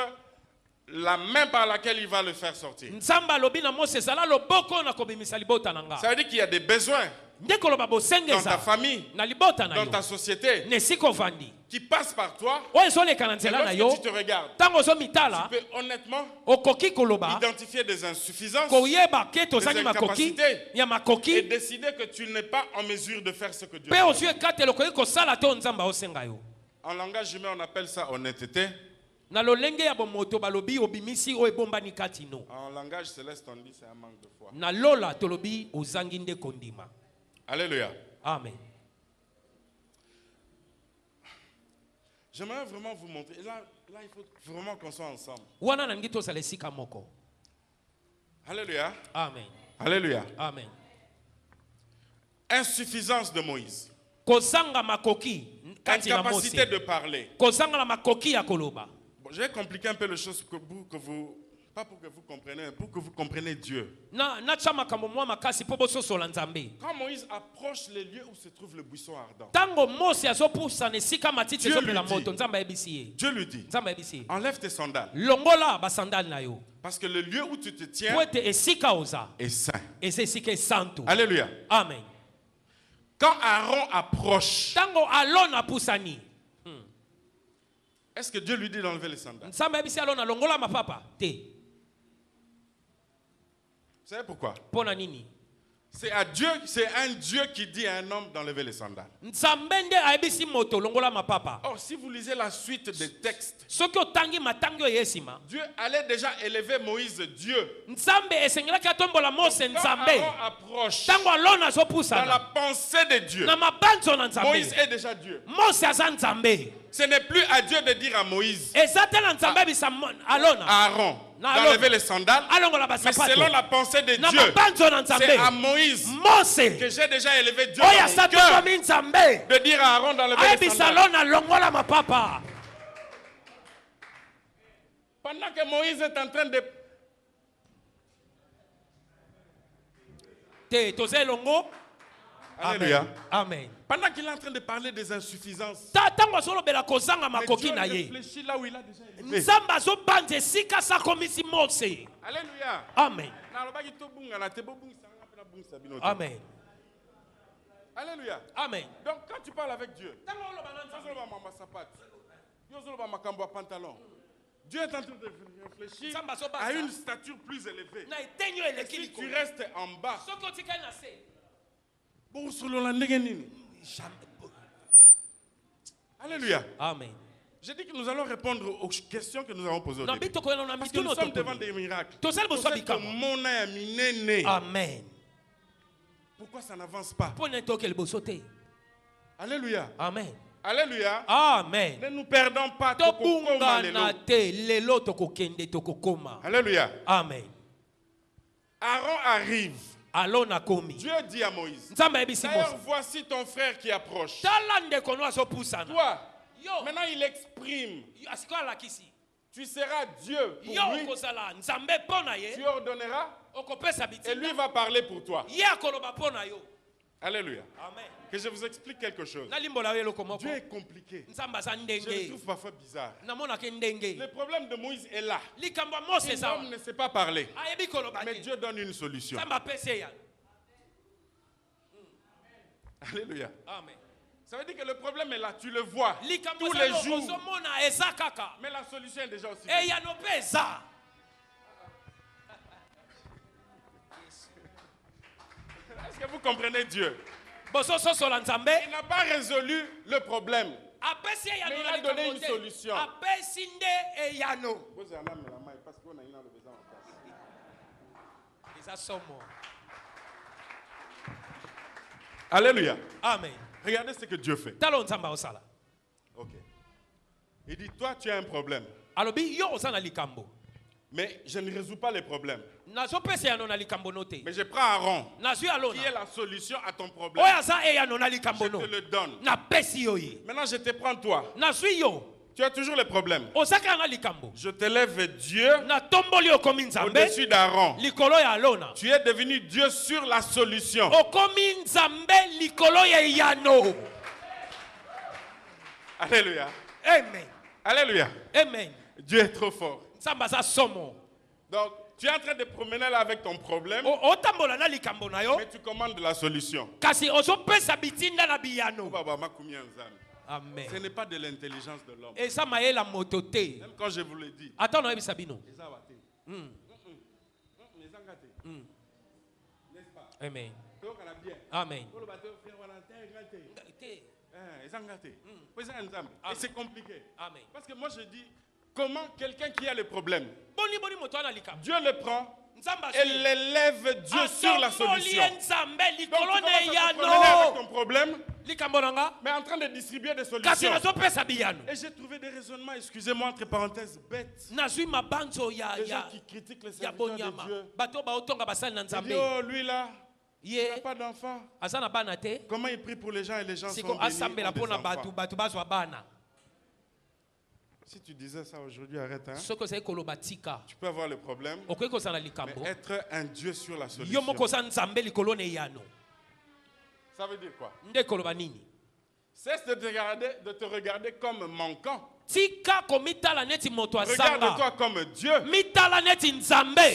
la main par laquelle il va le faire sortir. Nzamba lobi na Mose sala loboko na kobimisa libota nanga. Ça veut dire qu'il y a des besoins Nde koloba dans ta bosengeza. famille, Na libota na dans yo. ta société, Nesiko vandi. qui passent par toi. O ezoleka na Et nzela na yo. lorsque tu te regardes, Tango zo tu mitala. peux honnêtement Okoki koloba. identifier des insuffisances Koyeba ke tozangi des makoki. incapacités. Ya et makoki. décider que tu n'es pas en mesure de faire ce que Dieu Pe veut. ozue katelo koyi kosala to nzamba osenga yo. En langage humain, on appelle ça honnêteté. Na lolenge ya bomoto balobi obimisi o ebombani kati no. En langage céleste, on dit c'est un manque de foi. Na lola tolobi ozangi nde kondima. Alléluia. Amen. J'aimerais vraiment vous montrer. Et là, il faut vraiment qu'on soit ensemble. Wana na ngito sala esika moko. Alléluia. Amen. Alléluia. Amen. Insuffisance de Moïse. Kozanga makoki kati na Mose. Incapacité de parler. Kozanga la makoki ya koloba. Bon, je vais compliquer un peu les choses pour que vous, pas pour que vous compreniez, mais pour que vous compreniez Dieu. Na chama kamo mwa makasi po boso sola nzambe. Quand Moïse approche les lieux où se trouve le buisson ardent, Tango Mose azopusa nesika matiti Dieu ezopela lui dit. moto nzamba ebisi ye. Dieu lui dit, Nzamba ebisi ye. enlève tes sandales. Longola basandali na yo. Parce que le lieu où tu te tiens Po ete esika oza. est saint. Eze esika santo. Alléluia. Amen. Quand Aaron approche, Tango alona apusani. est-ce que Dieu lui dit d'enlever les sandales? Nzamba ebisi alona longola mapapa. Te. Vous savez pourquoi? Pona nini? C'est un Dieu qui dit à un homme d'enlever les sandales. Nzambende aebisi moto longola mapapa. Or, si vous lisez la suite des textes, Soki otangi matangi oyo yesima. Dieu allait déjà élever Moïse Dieu. Nzambe esengelaki atombola Mose Quand nzambe. Aaron approche Tango alona dans la azopusana. pensée de Dieu, Na mabanzo na Moïse nzambe. est déjà Dieu. Mose aza nzambe. Ce n'est plus à Dieu de dire à Moïse, Eza te na nzambe bisa alona. à Aaron, Na d'enlever Aaron. les sandales, Alongola mais basapato. selon la pensée de Na Dieu. mabanzo na C'est à nzambe. Moïse Mose. que j'ai déjà élevé Dieu Oya dans mon cœur satomi nzambe. de dire à Aaron d'enlever les Ayebisa sandales. alona longola mapapa. Pendant que Moïse est en train de... Te toze longo. Alléluia. Amen. Pendant qu'il est en train de parler des insuffisances, Tango asolobela kozanga mais makoki Dieu na ye. réfléchit là où il a déjà élevé. Nzamba azobanza esika sakomisi Mose. Alléluia. Amen. Nalobaki tobungana te bobungisanga mpe nabungisa bino te. Amen. Alléluia. Amen. Donc quand tu parles avec Dieu, Tango oloba na nzambe. ozoloba mama sapate, yo ozoloba makambo ya pantalon. Dieu est en train de réfléchir Nzamba azobanza. à une stature plus élevée. Na etenyo eleki Si tu likolo. restes en bas, Soki otikali na se. bosolola ndenge nini? Alléluia. Amen. J'ai dit que nous allons répondre aux questions que nous avons posées au Na début. bito koyela na Parce que nous mituno sommes devant to. des miracles. Tosali Pour boswa cette bikamwa. mona ya minene. Amen. Pourquoi ça n'avance pas? Pona tokele bosote. Alléluia. Amen. Alléluia. Amen. Ne nous perdons pas. Tokokoma lelo. Tobungana te lelo tokokende tokokoma. Alléluia. Amen. Aaron arrive. Alona komi. Dieu dit à Moïse. D'ailleurs, D'ailleurs, voici ton frère qui approche. Toi, Toi, maintenant il exprime. Tu seras Dieu pour lui. Tu ordonneras. Et lui va parler pour toi. Alléluia. Amen. Que je vous explique quelque chose. Dieu est compliqué. Je le trouve parfois bizarre. Le problème de Moïse est là. L'homme ne sait pas parler. Mais Dieu donne une solution. Alléluia. Amen. Ça veut dire que le problème est là. Tu le vois tous les jours. Mais la solution est déjà aussi. Est-ce que vous comprenez Dieu? Il n'a pas résolu le problème. Mais il a donné une solution. Alléluia. Amen. Regardez ce que Dieu fait. Ok. Il dit, toi tu as un problème. Mais je ne résous pas les problèmes. Mais je prends Aaron, qui est la solution à ton problème. Je te le donne. Maintenant je te prends toi. Tu as toujours les problèmes. Je te lève Dieu au-dessus d'Aaron. Tu es devenu Dieu sur la solution. Alléluia. Amen. Alléluia. Amen. Dieu est trop fort. Donc, tu es en train de promener là avec ton problème, mais tu commandes la solution. Amen. Ce n'est pas de l'intelligence de l'homme. Même quand je vous le dis. Amen. Amen. Et c'est compliqué. Amen. Parce que moi je dis, comment quelqu'un qui a le problème, Dieu le prend et l'élève Dieu sur la solution. Donc tu commences à te promener avec ton problème, mais en train de distribuer des solutions. Et j'ai trouvé des raisonnements, excusez-moi, entre parenthèses, bêtes. Des gens qui critiquent les serviteurs de Dieu. Ils disent, oh lui là, il n'a pas d'enfant. Comment il prie pour les gens et les gens sont bénis, ont des enfants. Si tu disais ça aujourd'hui, arrête. Hein? Tu peux avoir le problème, mais être un Dieu sur la solution. Ça veut dire quoi? Cesse de te regarder comme manquant. Regarde-toi comme Dieu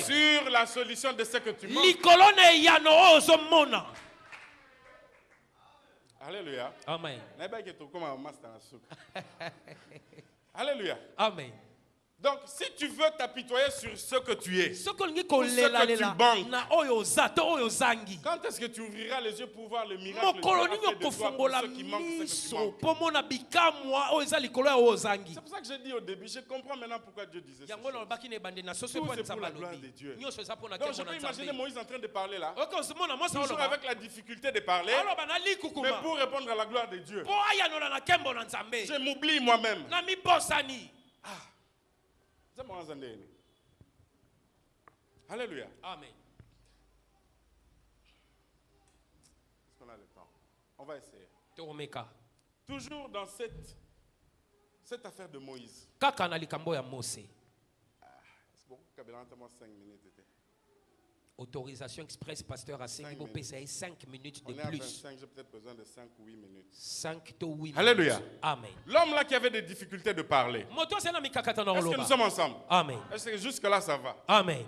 sur la solution de ce que tu manques. Alléluia. Amen. Alléluia. Amen. Donc, si tu veux t'apitoyer sur ce que tu es, sur ce que tu manques, quand est-ce que tu ouvriras les yeux pour voir le miracle de Dieu a fait de toi pour ceux qui manquent ce que tu manques? C'est pour ça que j'ai dit au début, je comprends maintenant pourquoi Dieu disait ça. Tout c'est pour la gloire de Dieu. Donc, je peux imaginer Moïse en train de parler là, toujours avec la difficulté de parler, mais pour répondre à la gloire de Dieu. Je m'oublie moi-même. Alléluia. Amen. Est-ce qu'on a le temps? On va essayer. Toujours dans cette affaire de Moïse. C'est bon, 5 minutes. Autorisation express, pasteur à 5 minutes de on est à plus. 25, j'ai peut-être besoin de 5 ou 8 minutes. 5 ou 8 minutes. Alléluia. Amen. L'homme là qui avait des difficultés de parler. Est-ce que nous sommes ensemble? Amen. Est-ce que jusque là ça va? Amen.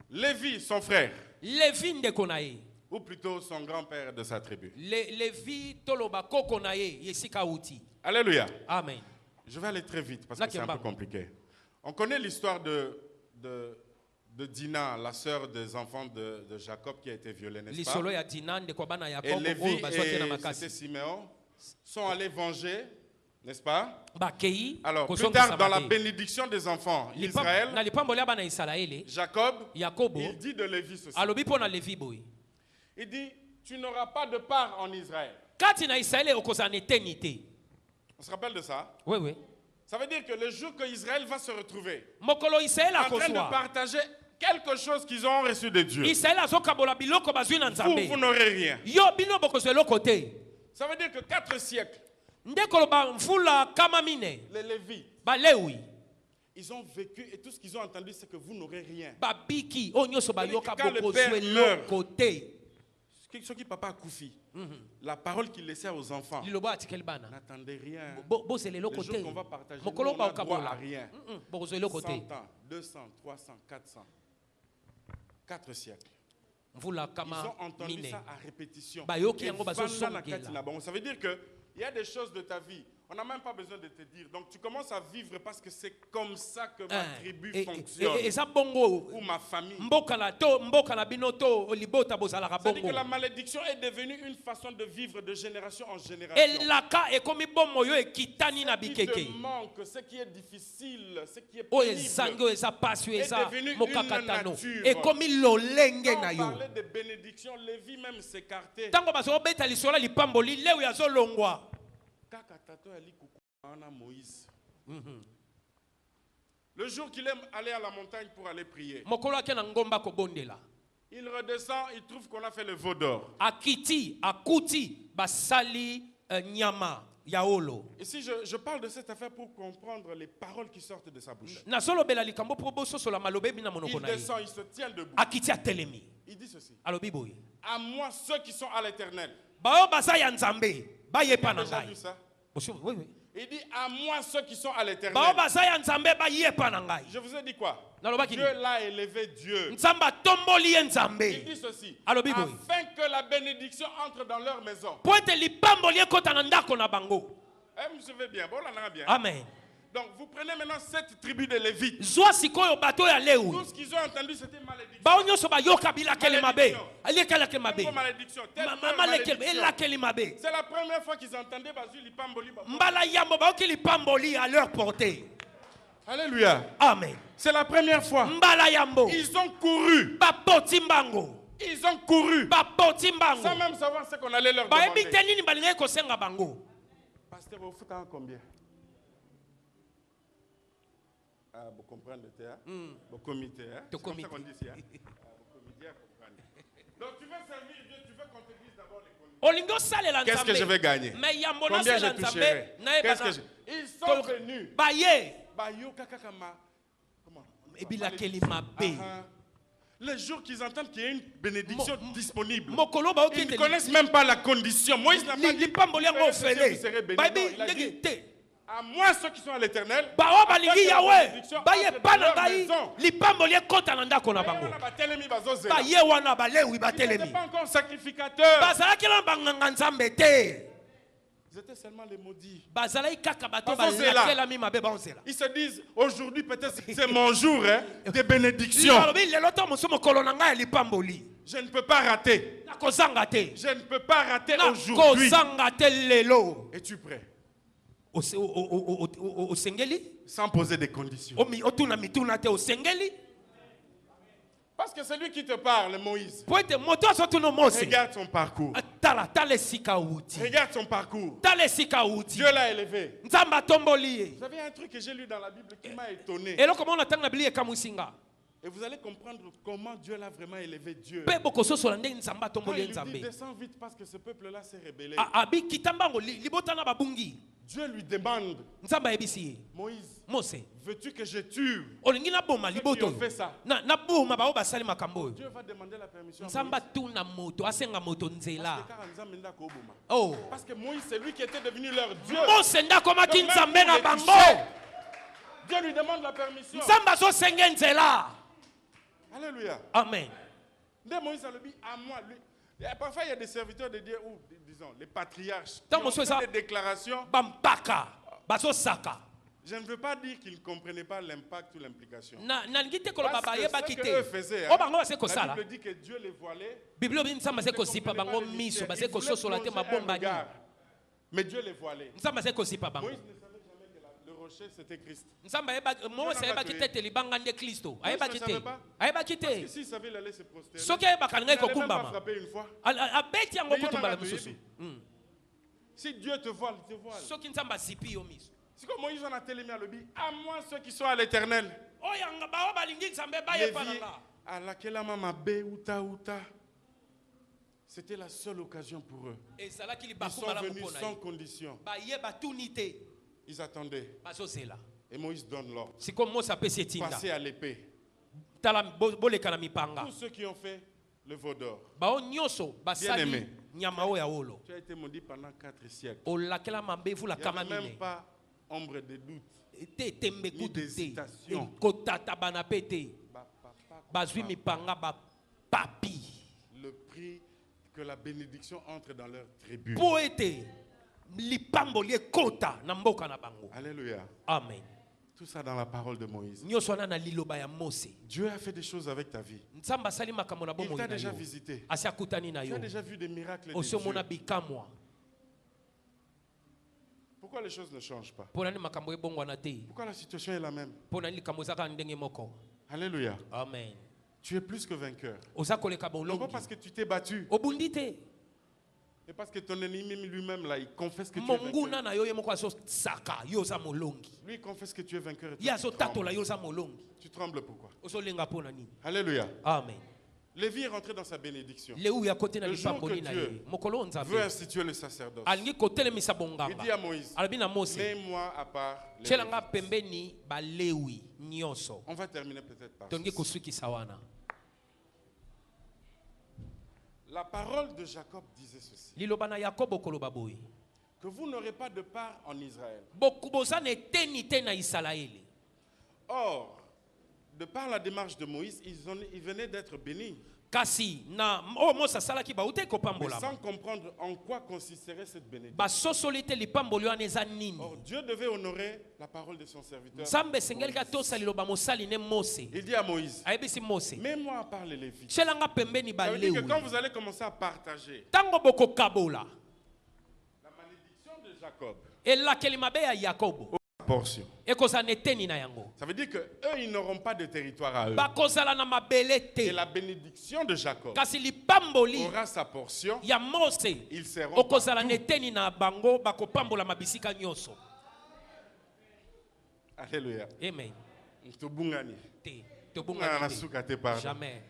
Lévi, son frère. Lévi ndekonaye. Ou plutôt son grand-père de sa tribu. Lévi toloba kokonaye yesika uti. Alléluia. Amen. Je vais aller très vite parce que c'est un peu compliqué. On connaît l'histoire de Dina, la sœur des enfants de Jacob qui a été violée, n'est-ce pas? Et Lévi et c'était Siméon sont allés venger, n'est-ce pas? Alors, plus tard, dans la bénédiction des enfants d'Israël, Jacob, il dit de Lévi ceci. Il dit, tu n'auras pas de part en Israël. On se rappelle de ça? Oui, oui. Ça veut dire que le jour que Israël va se retrouver Mokolo Israël en train de partager quelque chose qu'ils ont reçu de Dieu, Israël azokabola biloko bazwi na Nzambe. vous n'aurez rien. Yo bino bokozelo côté. Ça veut dire que 4 siècles, Ndekolo ba mfula kama mine. les Lévites, Ba lewi. ils ont vécu et tout ce qu'ils ont entendu, c'est que vous n'aurez rien. Ba biki o nyoso ba yoka Quand le père bokozelo meurt, côté. Ce qui papa a koufi, la parole qu'il laissait aux enfants, Liloba atikeli bana. n'attendez rien. Bo c'est le Le côté. jour qu'on va partager, nous, Mokolo on ba a droit à okabola. rien. Bokozelo côté. 100 ans, 200, 300, 400, 4 siècles. Mvula Ils kama ont entendu mine. ça à répétition. Ba yoki Et yango bazo vanda na songela. kati na bango. Ça veut dire qu'il y a des choses de ta vie, on n'a même pas besoin de te dire. Donc tu commences à vivre parce que c'est comme ça que ma tribu fonctionne. Et ça bongo. Ou ma famille. Mboka na bino to libota bozalaka C'est-à-dire bongo. que la malédiction est devenue une façon de vivre de génération en génération. Elaka ekomi bomo yo ekitani na Ce qui bikeke. te manque, ce qui est difficile, ce qui est O pénible. ezango eza pasu eza devenu une mokakatano. nature. Ekomi lolenge Quand na on yo. parlait de bénédiction, Lévi même s'écartait. Tango bazobeta lisola lipamboli lewi azolongwa. Kaka tato ali kukuana Moïse. Le jour qu'il aime aller à la montagne pour aller prier, Mokolo ake na ngomba kobondela. il redescend, il trouve qu'on a fait le veau d'or. Akiti, akuti basali nyama yaolo. Ici, je parle de cette affaire pour comprendre les paroles qui sortent de sa bouche. Na solo bela likambo proboso sur la malobe bina monoko Il na ye. descend, il se tient debout. Akiti atelemi. Il dit ceci. Alobi boy. À moi, ceux qui sont à l'éternel. Bao basa ya nzambe. Ba yepa Tu na as déjà ngai. vu ça? Oui, oui. Il dit à moi, ceux qui sont à l'éternel. Bao basa ya nzambe ba yepa na ngai. Je vous ai dit quoi? Nalobaki Dieu l'a élevé, Dieu. Nzamba tomboli ye Il nzambe. dit ceci. Alobi boy. Afin que la bénédiction entre dans leur maison. Poete lipamboli ekota na ndako na bango. Vous savez bien. Bon, on en a bien. Amen. Donc, vous prenez maintenant cette tribu de Lévites. Zwa sikoyo bato ya lewi. Tout ce qu'ils ont entendu, c'était malédiction. Bao nyonso ba yoka bila kele mabe. Alekela kele mabe. Malédiction. Tellement Mama malédiction. leke ela kele mabe. C'est la première fois qu'ils entendaient Basu Lipamboli. Mbala yambo ba okili pamboli à leur portée. Alléluia. Amen. C'est la première fois. Mbala yambo. Ils ont couru. Ba poti mbango. Ils ont couru. Ba poti mbango. Sans même savoir ce qu'on allait leur Ba demander. ebite nini balinga ko senga bango. Pasteur, vous faites combien? Ah, vous comprenez le théâtre? Vous comité, hein? C'est comme ça qu'on dit ici, hein? Vous comité, comprendre. Donc tu veux servir Dieu, tu veux qu'on te dise d'abord les conditions. Olingo salela nzambe. Qu'est-ce que je vais gagner? Mais yambo na Combien salela je nzambe. toucherai? Na Qu'est-ce que ebana. je... Ils sont venus. Ba ye. Bayo kakakama. Comment? Ebila keli mabe. Les jours qu'ils entendent qu'il y a une bénédiction disponible, Mokolo ba ils okite. ne connaissent même pas la condition. Moïse n'a pas dit Lipamboli yango vous serez ofele. bénis. Ba Non, il a dit, ebi te. à moi ceux qui sont à l'éternel, Ba wa balingi yawe. Ba ye entre dans pana leur ngai. maison. Lipamboli ekota na ndako na bango. Ba ye wana ba lewi ba Ils n'étaient telemi. pas encore sacrificateurs. Bazalaki na banganga nzambe te. Ils étaient seulement les maudits. Bazalaki kaka bato Bazozela. balakelami mabe baozela. Ils se disent, aujourd'hui peut-être c'est mon jour de bénédiction. Balobi lelo to mosu mokolo na ngai ya lipamboli. Je ne peux pas rater. Nakozanga te. Je ne peux pas rater aujourd'hui. Nakozanga te lelo. Es-tu prêt? Osengeli? Sans poser des conditions. Otuna mituna te osengeli? Parce que celui qui te parle, Moïse, Poete moto azotuna Mose. regarde son parcours. Tala esika uti. Regarde son parcours. Tala esika uti. Dieu l'a élevé. Nzamba tomboli ye. Vous savez un truc que j'ai lu dans la Bible qui m'a étonné. Eloko mona tanga bili ekamusinga. Et vous allez comprendre comment Dieu l'a vraiment élevé, Dieu. Pe bokososola ndenge nzamba Quand tomboli il lui dit nzambe. descends vite parce que ce peuple-là s'est rebellé. Abi kitambango libota na babungi. Dieu lui demande, Nzamba yebisi ye. Moïse, Mose. veux-tu que je tue Olingi na boma ceux qui liboto. ont fait ça? Na boma bao basali makambo. Dieu va demander la permission. Nzamba tuna moto asenga moto nzela. Parce Oh. que Moïse, c'est lui qui était devenu leur Dieu. Mose ndakomaki Donc, même nzambe pour na les bango. toucher, Dieu lui demande la permission. Nzamba azosenge nzela. Alléluia. Amen. Dès Moïse a le dit à moi. Lui, parfois, il y a des serviteurs de Dieu, ou disons, les patriarches, Tant qui ont Moïse ça- fait des déclarations. Bampaka. Bazosaka. Je ne veux pas dire qu'ils ne comprenaient pas l'impact ou l'implication. Na ngite kolo Parce baba que yeba ce kite. qu'eux faisaient, O bango base la kosala. Bible dit que Dieu les voilait. Bible obi nzamba ze Ils ne kosipa comprenaient bango pas le miso mystère. base Ils voulaient kososola te plonger un mabomba ni. regard. Mais Dieu les voilait. Nzamba ze kosipa bango. Moïse ne savait jamais que le rocher c'était Christ. Nzamba yeba Mose n'a yeba pas kite te libanga nde Kristo. Moïse Ayeba ne kite. savait pas. Ayeba Parce que kite. s'il savait, il allait se prosterner. Soki ayeba Il kalinga n'allait même pas kokumbama. frapper une fois. Abeti yango Mais il y en a kutumbala qui misusu. Si Dieu te voile, il te voile. soki nzambe azipi yo miso C'est comme Moïse en a télé à l'obi. À moi, ceux qui sont à l'éternel. oyo bao balingi nzambe bayepa na Lévi, nga à laquelle mama bé outa outa. C'était la seule occasion pour eux. ezalaki Ils libaku sont malamu venus mpona sans ye condition. bayeba tuni te Ils attendaient. bazozela Et Moïse donne l'ordre. sikoyo mose apesi etinda Passez à l'épée. tala boleka na mipanga Tous ceux qui ont fait le veau d'or. bao nyonso basali Bien-aimé. nyama oyo ya wolo Tu as été maudit pendant 4 siècles. olakela mabevu Il la n'y kama avait même mine pas ombre de doute. te etembe Ni kutu te d'hésitation. kotata bana pe te bazwi Le mipanga bapapi prix que la bénédiction entre dans leur tribu. mpo ete lipamboli ekota na mboka na bango Alléluia. amen Tout ça dans la parole de Moïse. nyonso wana na liloba ya mose Dieu a fait des choses avec ta vie. nzambe asali makambo na Il bomoi t'a na déjà yo visité. asi akutani na Tu yo as déjà vu des miracles de osiomona Dieu. bikamwa Pourquoi les choses ne changent pas? mpo nani makambo ebongwana te Pourquoi la situation est la même? mpo nani likambo ezaka ndenge moko Alléluia. amen Tu es plus que vainqueur. oza koleka Non pas bolongi parce que tu t'es battu, obundi te mais parce que ton ennemi lui-même, là, il confesse que tu es monguna vainqueur. na yo ye moko azosaka yo oza molongi Lui, il confesse que tu es vainqueur. Et toi, ye tu azotatola trembles. yo oza molongi Tu trembles pourquoi? ozolenga mpo na nini Alléluia. amen Lévi est rentré dans sa bénédiction. leuya kote na Le jour lipamboli que na Dieu ye mokolo oyo Veut nzambe instituer le sacerdoce. alingi kotelemisa Il dit à bonganga Moïse, alobi na mose mets-moi à part les tielanga Lévites. pembeni balewi nyonso On va terminer peut-être par tolingi ceci. kosukisa wana La parole de Jacob disait ceci, liloba na yakobo koloba boye que vous n'aurez pas de part en Israël. boza na eteni te na isalaele Or, de par la démarche de Moïse, ils venaient d'être bénis, kasi na oyo mose asalaki bauta mais ekopambolama sans comprendre en quoi consisterait cette bénédiction. basosoli te lipamboli wana eza nini Or, Dieu devait honorer la parole de son serviteur. nzambe esengelaki atosa liloba mosali ne mose Il dit à Moïse, ayebisi mose mets-moi à part les Lévites. tielanga pembeni Ça veut dire que balewi quand vous allez commencer à partager ntango bokokabola la malédiction de Jacob, elakeli mabe ya yakobo portion, ekozala na eteni na yango ça veut dire que eux, ils n'auront pas de territoire à eux. bakozala na mabele Et te la bénédiction de Jacob kasi lipamboli aura sa portion. ya mose Ils seront okozala na partout. eteni na bango bakopambola mabisika nyonso Alléluia. amen Tobungani. te Ngana tobungana na te suka te pardon. jamais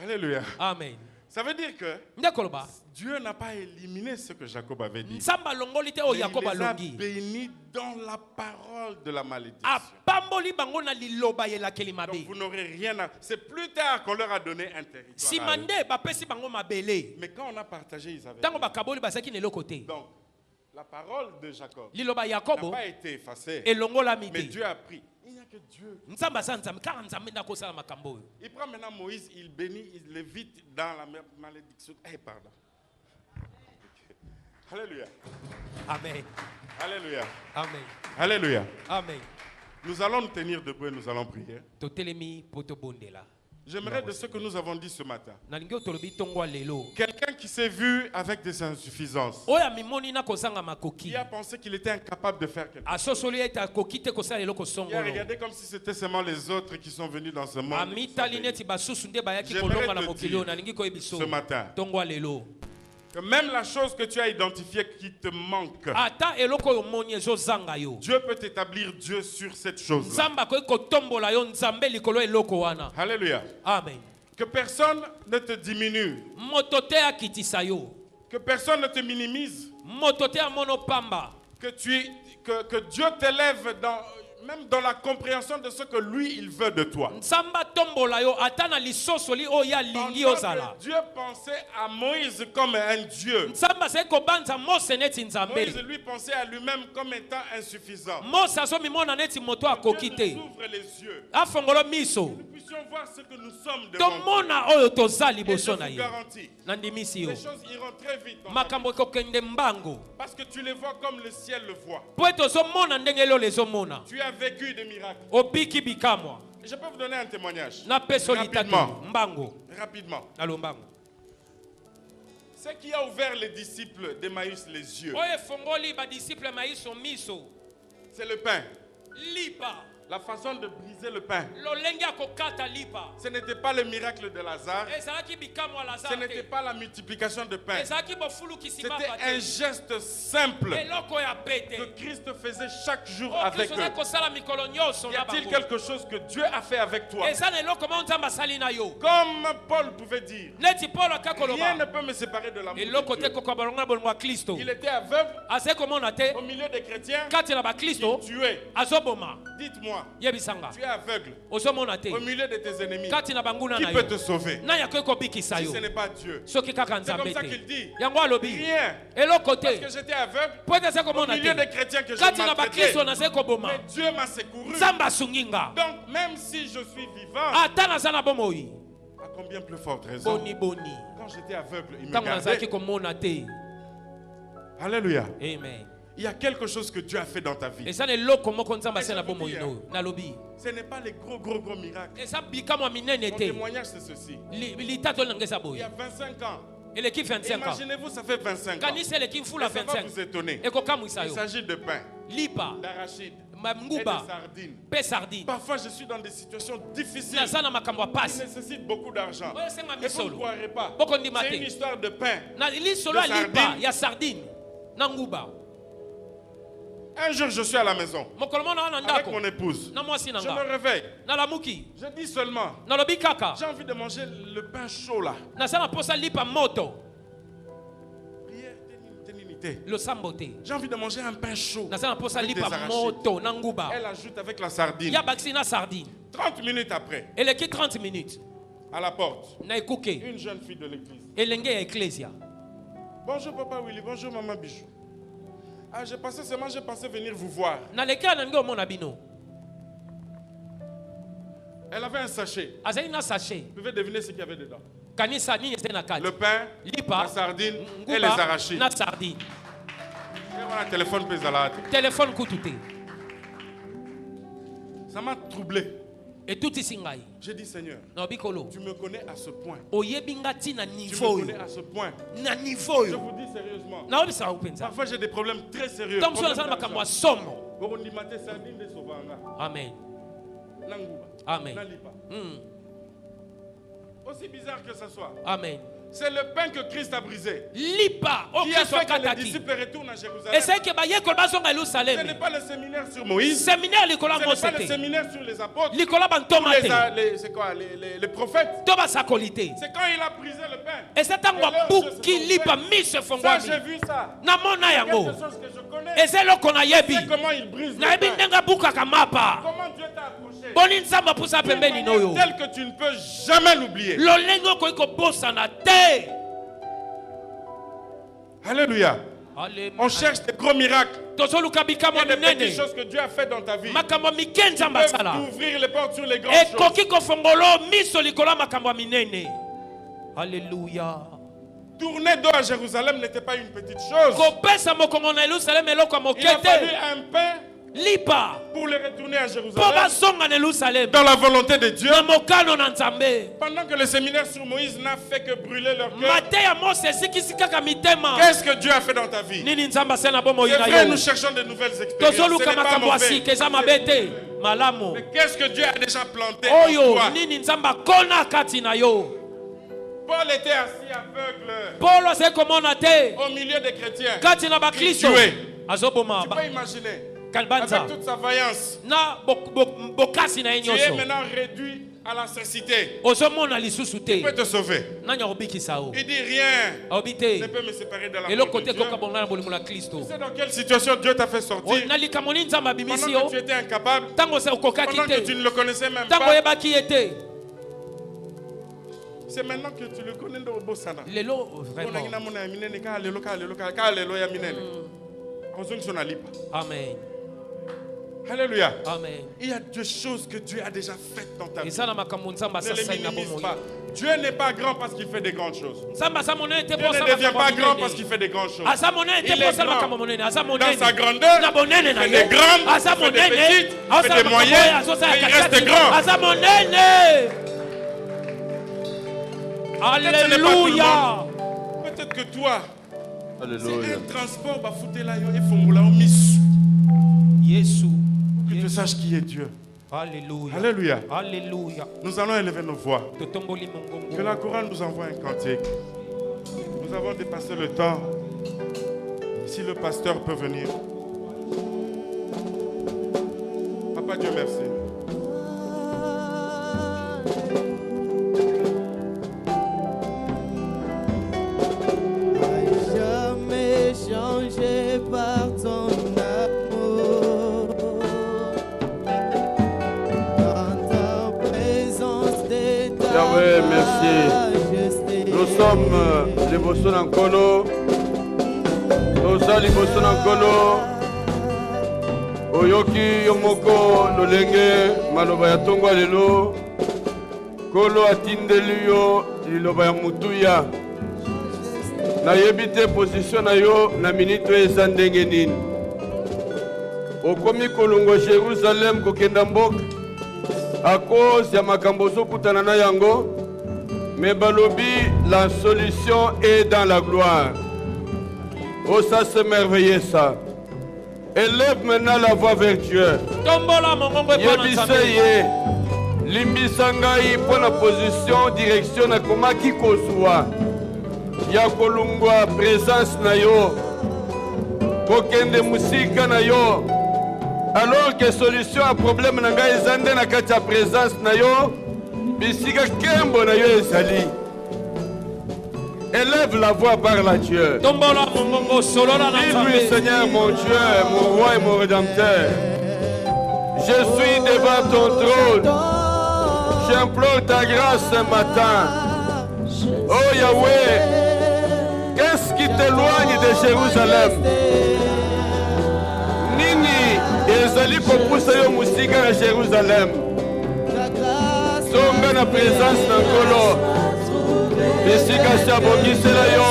Alléluia. amen Ça veut dire que nde koloba Dieu n'a pas éliminé ce que Jacob avait dit. nzambe alongoli te oyo Mais yakobo il les a alongi bénis dans la parole de la malédiction. apamboli bango na liloba yelakeli Donc mabe vous n'aurez rien à... C'est plus tard qu'on leur a donné un territoire. nsima à eux. nde bapesi bango mabele Mais quand on a partagé, ils avaient... ntango bakaboli bazalaki na eloko te Donc, la parole de Jacob liloba n'a yakobo pas été effacée. elongolami Mais te Dieu a pris. Il n'y a que Dieu. nzambe aza nzambe kaka nzambe nde akosala makambo oyo Il prend maintenant Moïse, il bénit, il l'évite dans la malédiction. Eh, pardon. Alléluia. amen Alléluia. amen Alléluia. amen Nous allons nous tenir debout et nous allons prier. totelemi mpo tobondela J'aimerais de ce que nous avons dit ce matin. nalingi oyo tolobi ntongo ya lelo Quelqu'un qui s'est vu avec des insuffisances. oyo amimoni na kozanga makoki Qui a pensé qu'il était incapable de faire quelque chose. asosoli ete akoki te kosala eloko Il a songolo regardé comme si c'était seulement les autres qui sont venus dans ce monde. amitali neti basusu nde bayaki J'aimerais kolonga na te mokili dire oyo nalingi koyebiso ce matin. ntongo ya lelo Que même la chose que tu as identifiée qui te manque, ata eloko oyo omoni ezozanga yo Dieu peut établir Dieu sur cette chose-là. nzambe akoki kotombola yo nzambe likolo ya eloko wana Alléluia. amen Que personne ne te diminue. moto te akitisa yo Que personne ne te minimise. moto te amono pamba Que Dieu t'élève même dans la compréhension de ce que lui, il veut de toi. nzambe atombola yo ata na lisosoli oyo ye alingi Pendant ozala que Dieu pensait à Moïse comme un Dieu. nzambe azali kobanza mose neti Moïse nzambe lui pensait à lui-même comme étant insuffisant. mose azomimona neti moto akoki Dieu te nous ouvre les yeux. afongola miso Nous puissions voir ce que nous sommes devant Dieu. tomona oyo toza Et je liboso vous na ye garantis, nandimisi yo les choses iront très vite. dans ta vie. makambo ekokende mbango Parce que tu les vois comme le ciel le voit. po ete ozomona ndenge elolo ezomona Tu as vécu des miracles. obiki bikamwa Et je peux vous donner un témoignage. napeso litato Rapidement. mbango Rapidement. alo mbango Ce qui a ouvert les disciples d'Emmaüs les yeux, oyo efongoli badisiple maiso miso c'est le pain. lipa La façon de briser le pain. lolenge ya kokata lipa Ce n'était pas le miracle de Lazare. ezalaki bikamwa Ce Lazare n'était te. pas la multiplication de pain. ezalaki bofulukisi C'était baba un te. geste simple eloko ya que pete Christ faisait chaque jour oyo avec kristo eux. azali kosala mikolo nyonso Y na a-t-il bango quelque chose que Dieu a fait avec toi? eza na eloko moko nzambe asali na yo Comme Paul pouvait dire, neti paulo aka rien ne koloba peut me séparer de l'amour eloko de te Dieu. kokoba balongo na bolingo ya kristo Il était aveugle azali komona te au milieu des chrétiens kati na qui bakristo tuaient. azoboma Dites-moi, yebisanga tu es aveugle ozomona te au milieu de tes ennemis. kati na banguna Qui na peut yo te sauver nani akoki kobikisa si yo ce n'est pas Dieu? soki kaka C'est nzambe comme ça te qu'il dit. yango alobi Rien. eloko Parce te que j'étais aveugle po ete azali au komona milieu te des chrétiens que je kati na maltraitais. bakristo nazali koboma Mais Dieu m'a secouru. nzambe asungi nga Donc, même si je suis vivant, ata naza na bomoi à combien plus forte raison? boni Quand j'étais aveugle, il me ntango nazalaki gardait. komona te Alléluia. amen Il y a quelque chose que Dieu a fait dans ta vie. eza na eloko moko nzambe asali na Et je vous bomoi dis, na oyo nalobi Ce n'est pas les gros miracles. eza bikamwa minene Mon te témoignage, c'est ceci. litato elanga eza Il y boye a 25 ans. eleki 25 ans Imaginez-vous, ça fait 25 ans. kanisa eleki mfula Et ça va 25 vous étonner. ekokamwisa Il yo s'agit de pain, lipa d'arachide et de nguba sardines. mpe sardine Parfois, je suis dans des situations difficiles naza na makambo ya qui pasi nécessitent beaucoup d'argent. oyo esenga Et vous ne misolo croirez pas. bokondima C'est une te histoire de pain. na lisolo ya De lipa sardine. ya sardine na nguba Un jour, je suis à la maison mokolo moko na na avec ndako mon épouse. na mwasi na Je me nga réveille. nalamuki Je dis seulement, nalobi kaka j'ai envie de manger le pain chaud là. naza na posa lipa moto Prière, ténité. losambo te J'ai envie de manger un pain chaud. naza na posa avec des lipa arachides. moto na nguba Elle ajoute avec la sardine. ya bakisi na sardine 30 minutes après, eleki 30 minutes à la porte, na ekuke une jeune fille de l'église. elenge ya eklesia Bonjour papa Willy, bonjour maman Bichou. Ah, j'ai passé venir vous voir. naleki na ndenge omona bino Elle avait un sachet. azali na sachet Vous pouvez deviner ce qu'il y avait dedans. kanisa nini ezali na kati Le pain, lipa la sardine et les nguba arachides. na sardine Et voilà, téléphone pèse à la hâte. telefone kutu te Ça m'a troublé. etutisi ngai J'ai dit Seigneur, nalobi kolo tu me connais à ce point. oyebi nga ti na Tu me niveau oyo connais à ce point. na niveau Je oyo vous dis sérieusement. naobisaka mpenza Parfois j'ai des problèmes très sérieux. ntango mosusu naza na makambo ya somo Borondimate sardine de Sovanga. amen Nanguba. Amen. Nalipa. Aussi bizarre que ce soit. amen C'est le pain que Christ a brisé. lipa oyo Qui a kristo fait que les akataki disciples retournent à Jérusalem. eseki bayekoli bazonga Ce yelusalemi n'est pas le séminaire sur Moïse. séminaire likolo ya Ce n'est mose pas le te séminaire sur les apôtres. likolo ya bantoma te C'est quoi les prophètes. to basakoli te C'est quand il a brisé le pain. eza ntango abuki lipa miso Ça, efongwami j'ai vu ça. namona yango Quelque chose que je connais. eza eloko nayebi C'est comment il brise le nayebi pain. ndenge abukaka mapa Comment Dieu t'a approché. boni nzambe apusa pembeni na oyo Tel que tu ne peux jamais l'oublier. lolenge okoki kobosana te Alléluia. On cherche des gros miracles. tozoluka Il y bikamwa a des petites minene choses que Dieu a fait dans ta vie. makambo mike nzambe Peuvent asala t'ouvrir les portes sur les grandes choses. ekoki kofongolo miso likolo ya makambo ya minene alleluya Tourner dos à Jérusalem n'était pas une petite chose. kopesa mokongo na yelusalemu eloko ya moke Il a fallu te un pain lipa pour les retourner à mpo Jérusalem. bazonga na yelusalemu Dans la volonté de Dieu. na mokano na nzambe Pendant que le séminaire sur Moïse n'a fait que brûler leur cœur. mate ya mose esikisi kaka mitema Qu'est-ce que Dieu a fait dans ta vie? nini nzambe asali na bomoi C'est na vrai, nous yo cherchons de nouvelles expériences. Ce tozoluka n'est pas makambo ya mauvais. sika eza mabe te malamu Mais qu'est-ce que Dieu a déjà planté en oyo toi? nini nzambe akona kati na yo Paul était assis aveugle polo azali komona te au milieu des chrétiens. kati na bakristo Tué. azoboma Tu peux imaginer, kalibanza avec toute sa vaillance, na bokasi na ye tu es nyonso maintenant réduit à la cécité. ozomona lisusu te Il peut te sauver. nani akobikisa o Il dit rien aobi ne te peut me séparer de la eloko de te Dieu. koka bonga na bolingo na kristo Tu sais dans quelle situation Dieu t'a fait sortir na likambo nini nzambe abimisi pendant yo que tu étais incapable, ntango okokaki pendant que tu te ne le connaissais même ntango pas. oyebaki ye te C'est maintenant que tu le connais dans le Bossana. lelo vraiment amen Alléluia. amen Il y a des choses que Dieu a déjà faites dans ta vie. eza na makambo nzambe Ne les asasali na minimise bomoi pas. Dieu n'est pas grand parce qu'il fait des grandes choses. nzambe aza monene te Dieu mpo ne asala devient makambo pas ya grand parce minene qu'il fait des grandes choses. aza monene te Il mpo est asala grand. makambo monene aza Dans monene sa grandeur, na bonene na il ye fait des grandes, aza il fait des monene petites, il azosala fait des makambo moyennes, oyo azosala mais il reste katikati grand. aza monene alléluia Peut-être que toi, c'est Alléluia. un transport bah, foutez là, et fongola au miss. yesu Que tu saches qui est Dieu. Alléluia. Alléluia. Alléluia. Nous allons élever nos voix. Totomboli mongongo. Que la chorale nous envoie un cantique. Nous avons dépassé le temps. Si le pasteur peut venir. Papa Dieu merci. Jamais changé par ton amour. Dans ta présence d'état. Yahweh, merci. Nous sommes les Bossons en Kolo. Nous sommes les Bossons en Kolo. Oyoki Yomoko Lolenge Maloba ya Tongwa lelo. Kolo atindeli yo liloba ya mutuya. Nayebi te position na yo na minute eza ndenge nini. Okomi kolongo Jérusalem kokenda mboka à cause ya makambo ozokutana na yango. Mais balobi, la solution est dans la gloire. Oh, ça c'est merveilleux ça. Élève maintenant la voix vers Dieu. Yebiseye, limbisangai pour la position, direction na komaki kozwa. Ya kolungwa présence na yo. Kokende musika na yo. Alors que solution à problème na ngai ezande na kati ya présence na yo. Bisika kembo na yo ezali. Élève la voix, parle à Dieu. Dis-lui, Seigneur, mon Dieu, mon roi et mon rédempteur. Je suis devant ton trône. J'implore ta grâce ce matin. Oh Yahweh, qu'est-ce qui t'éloigne de Jérusalem? Nini, ezali kopusa yo musika na Jérusalem. Songa na présence na Nkolo. Bisika shabongisela yo.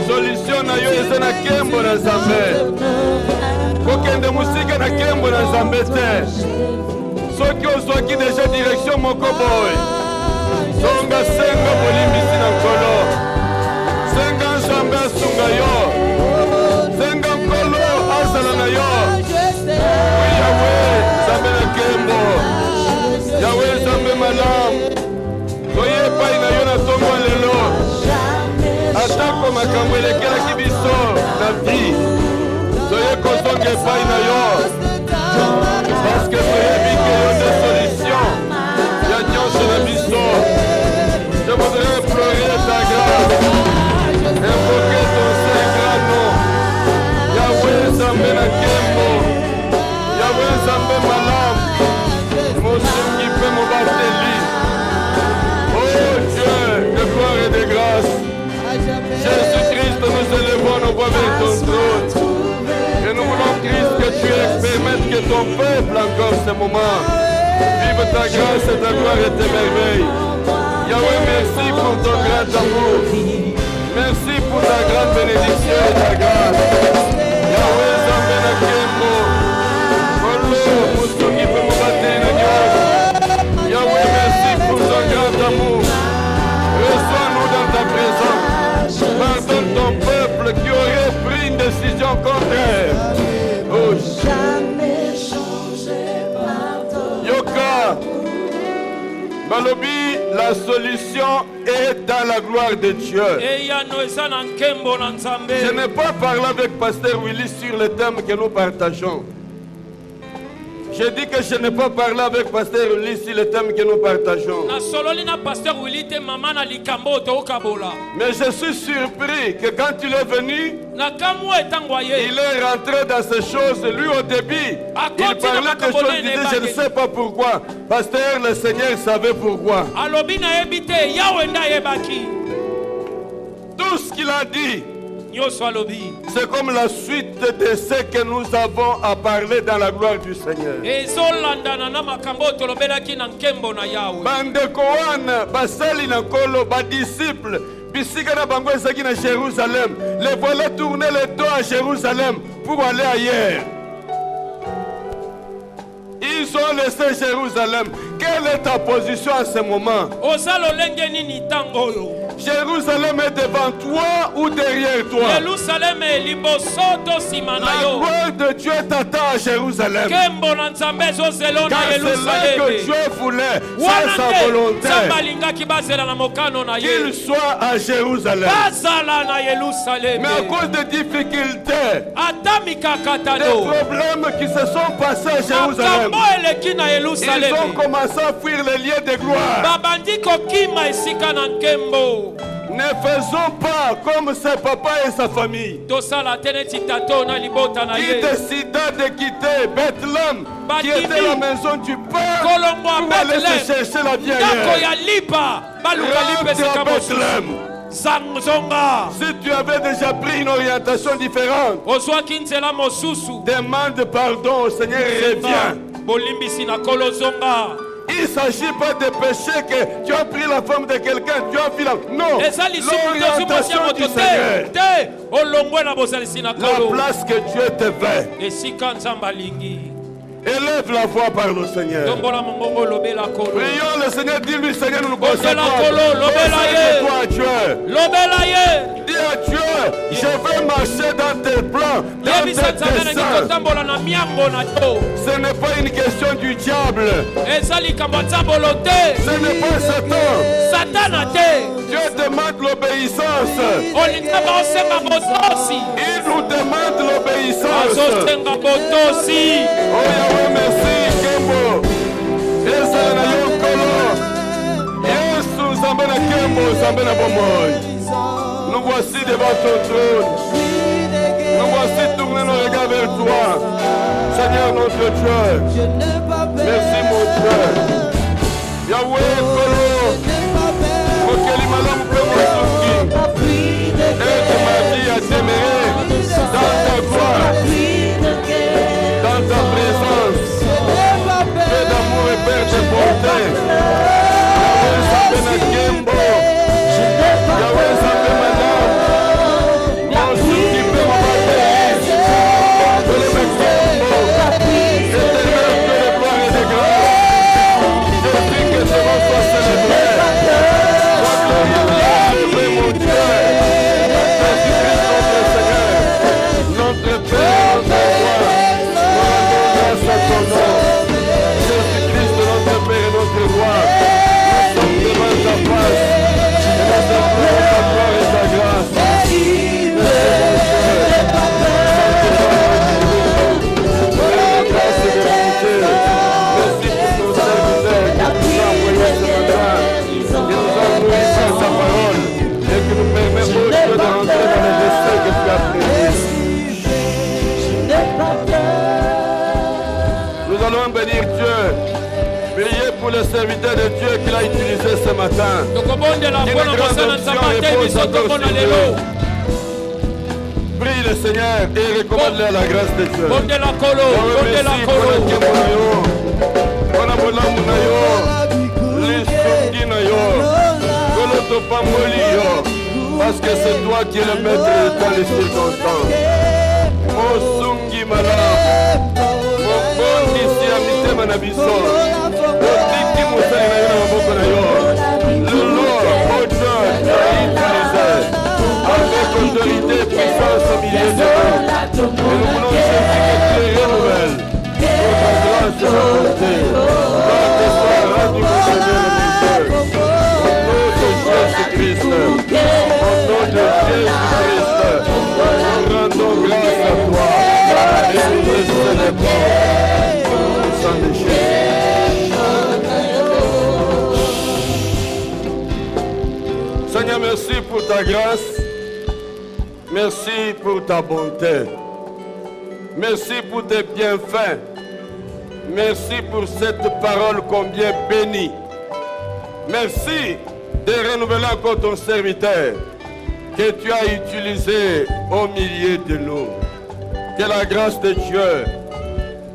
Solution na yo eza na kembo na Nzambe. Kokende musika na kembo na Nzambe te. Soki ozwaki deja direction moko boy. Songa senga bolimbisi na Nkolo. Senga Nzambe asunga yo. Senga Nkolo azala na yo. Oui Yahweh, Nzambe na kembo. Yahweh Nzambe malamu. Soye pai na yo na tongo lelo. Atako makambo elekelaki biso na vie. Soye kozonga epai na yo. Parce que toyebi ke yo nde solution ya nyonso na biso. Je voudrais implorer ta grâce. Invoquer ton saint grand nom. Yahweh Nzambe na kembo. Yahweh Nzambe malamu. Mosungi mpe mobateli. De gloire et de grâce. Jésus-Christ, nous élevons nos voix vers ton trône. Et nous voulons, Christ, que tu permettes que ton peuple, encore ce moment, vive ta grâce et ta gloire et tes merveilles. Yahweh, merci pour ton grand amour. Merci pour ta grande bénédiction et ta grâce. Yahweh, Zambé na Kembo. Kolo, Musungi, Pemobate na Nyos. Yahweh, merci pour ton grand amour. Reçois-nous dans ta présence. Pardonne ton peuple qui aurait pris une décision contraire. Oh, jamais changé par ton Yoka. Balobi, la solution est dans la gloire de Dieu. Je n'ai pas parlé avec Pasteur Willy sur le thème que nous partageons. J'ai dit que je n'ai pas parlé avec Pasteur Willy sur le thème que nous partageons. Mais je suis surpris que quand il est venu, il est rentré dans ces choses. Lui au début, il parlait des choses, il disait je ne sais pas pourquoi. Pasteur, le Seigneur savait pourquoi. Tout ce qu'il a dit, c'est comme la suite de ce que nous avons à parler dans la gloire du Seigneur. Bandeko wana basali na Nkolo badisciple bisika na bango ezaki na Jérusalem. Les voilà tourner le dos à Jérusalem pour aller ailleurs. Ils ont laissé Jérusalem. Quelle est ta position à ce moment? Jérusalem est devant toi ou derrière toi? Yerusalem liboso to sima na La yo. gloire de Dieu t'attend à Jérusalem. Kembo na nzambe ezozela na Car c'est là Yerusalem. que Dieu voulait, Wana c'est sa nde volonté, nzambe alingaki bazela na mokano na ye. qu'il soit à Jérusalem. Bazala na Yerusalem. Mais à cause des difficultés, Ata des mikakatano. problèmes qui se sont passés à Jérusalem, Makambo eleki na ils Yerusalem. ont commencé à fuir les lieux de gloire. Babandi kokima esika na nkembo. Ne faisons pas comme ses papas et sa famille Tosala tene titato na libota na qui ye. décida de quitter Bethléem, qui Bakimi. était la maison du Père, Kolongo a pour aller Bethléem. se chercher la vie Ndako ailleurs. ya lipa. Baluka lipe Rentre esika à mosusu. Bethléem. Zangzonga. Si tu avais déjà pris une orientation différente, Ozwaki nzela mosusu. demande pardon au Seigneur et reviens. Bolimbisi na kolozonga. Il ne s'agit pas de péché que tu as pris la forme de quelqu'un, tu as fait la... Non, Eza lisumu te ozwi mwasi ya l'orientation moto du te. Seigneur. Te olongwe na bozalisi na La kolo. place que Dieu te fait. Esika nzambe alingi. Élève la voix par le Seigneur. Tombola mongongo lobela kolo. Prions le Seigneur, dis-lui Seigneur, nous nous Bozela concentrons. kolo, lobela ye. Concentre-toi à Dieu. Lobela ye. Dis à Dieu, je vais marcher dans tes plans, dans tes Yebisa nzambe na desseins. kotambola na miambo na yo. Ce n'est pas une question du diable. Eza likambo ya nzambolo te. Ce n'est pas Satan. Satana te. Dieu demande l'obéissance. Olinga baosenga botosi. Il nous demande l'obéissance. Azosenga botosi. Oh Yahweh, merci, Kembo. Ezala na yo nkolo. Yesu, Nzambe na Kembo, Nzambe na bomoi. Nous voici devant ton trône. Nous voici tourner nos regards vers toi. Seigneur notre Dieu. Merci mon Dieu. Yahweh, Kolo. Mokeli malamu pe mosuki. Aide ma vie à demeurer dans ta gloire, dans ta présence. Paix d'amour et Père de bonté. Yahweh Nzambe na Kembo. Yahweh Nzambe malamu. Mosuki pe mabate. Toleme Kembo. Éternel Dieu de gloire et de grâce. Je prie que ce nom soit célébré. Sois glorifié, mon Dieu. Jésus-Christ notre Seigneur. Notre Père, notre roi. Nous rendons grâce à ton nom. Jésus-Christ notre Père et notre roi. Nous sommes devant ta face. Et nous implorons ta gloire et ta grâce. Merci mon Dieu. Père de grâce et de vérité. Merci pour ton serviteur qui nous a envoyé ce matin, qui nous a nourri par sa parole et qui nous permet, oh Dieu, de rentrer dans les essais que tu as prévus. Nous allons bénir Dieu. Priez pour le serviteur de Dieu qu'il a utilisé ce matin. Tokobondela mpona mosala nzambe ate biso tokona lelo. Prie le Seigneur et recommande-le à la grâce de Dieu. Bondela kolo, bondela Merci kolo. pour le Kembo na yo, pour la molamu na yo, l'isuki na yo, pour le topamboli yo, parce que c'est toi qui es le maître dans les circonstances. Mosungi malamu, mokondi si amitema na biso, otiki mosali na yo na maboko na yo. Lelo, oh Dieu, tu as utilisé avec autorité et puissance au milieu de nous. Et nous voulons Jésus que tu les renouvelles. Pour ta grâce et ta bonté. Dans tes soins, rendu mon Seigneur et mon Dieu. Au nom de Jésus-Christ. Au nom de Jésus-Christ. Nous rendons grâce à toi. Et nous te célébrons. Au sang de Jésus. Seigneur, merci pour ta grâce. Merci pour ta bonté. Merci pour tes bienfaits. Merci pour cette parole combien bénie. Merci de renouveler encore ton serviteur que tu as utilisé au milieu de nous. Que la grâce de Dieu,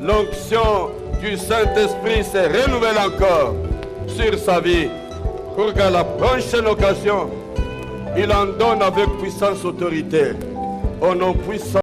l'onction du Saint-Esprit se renouvelle encore sur sa vie pour qu'à la prochaine occasion, il en donne avec puissance autorité. Au nom puissant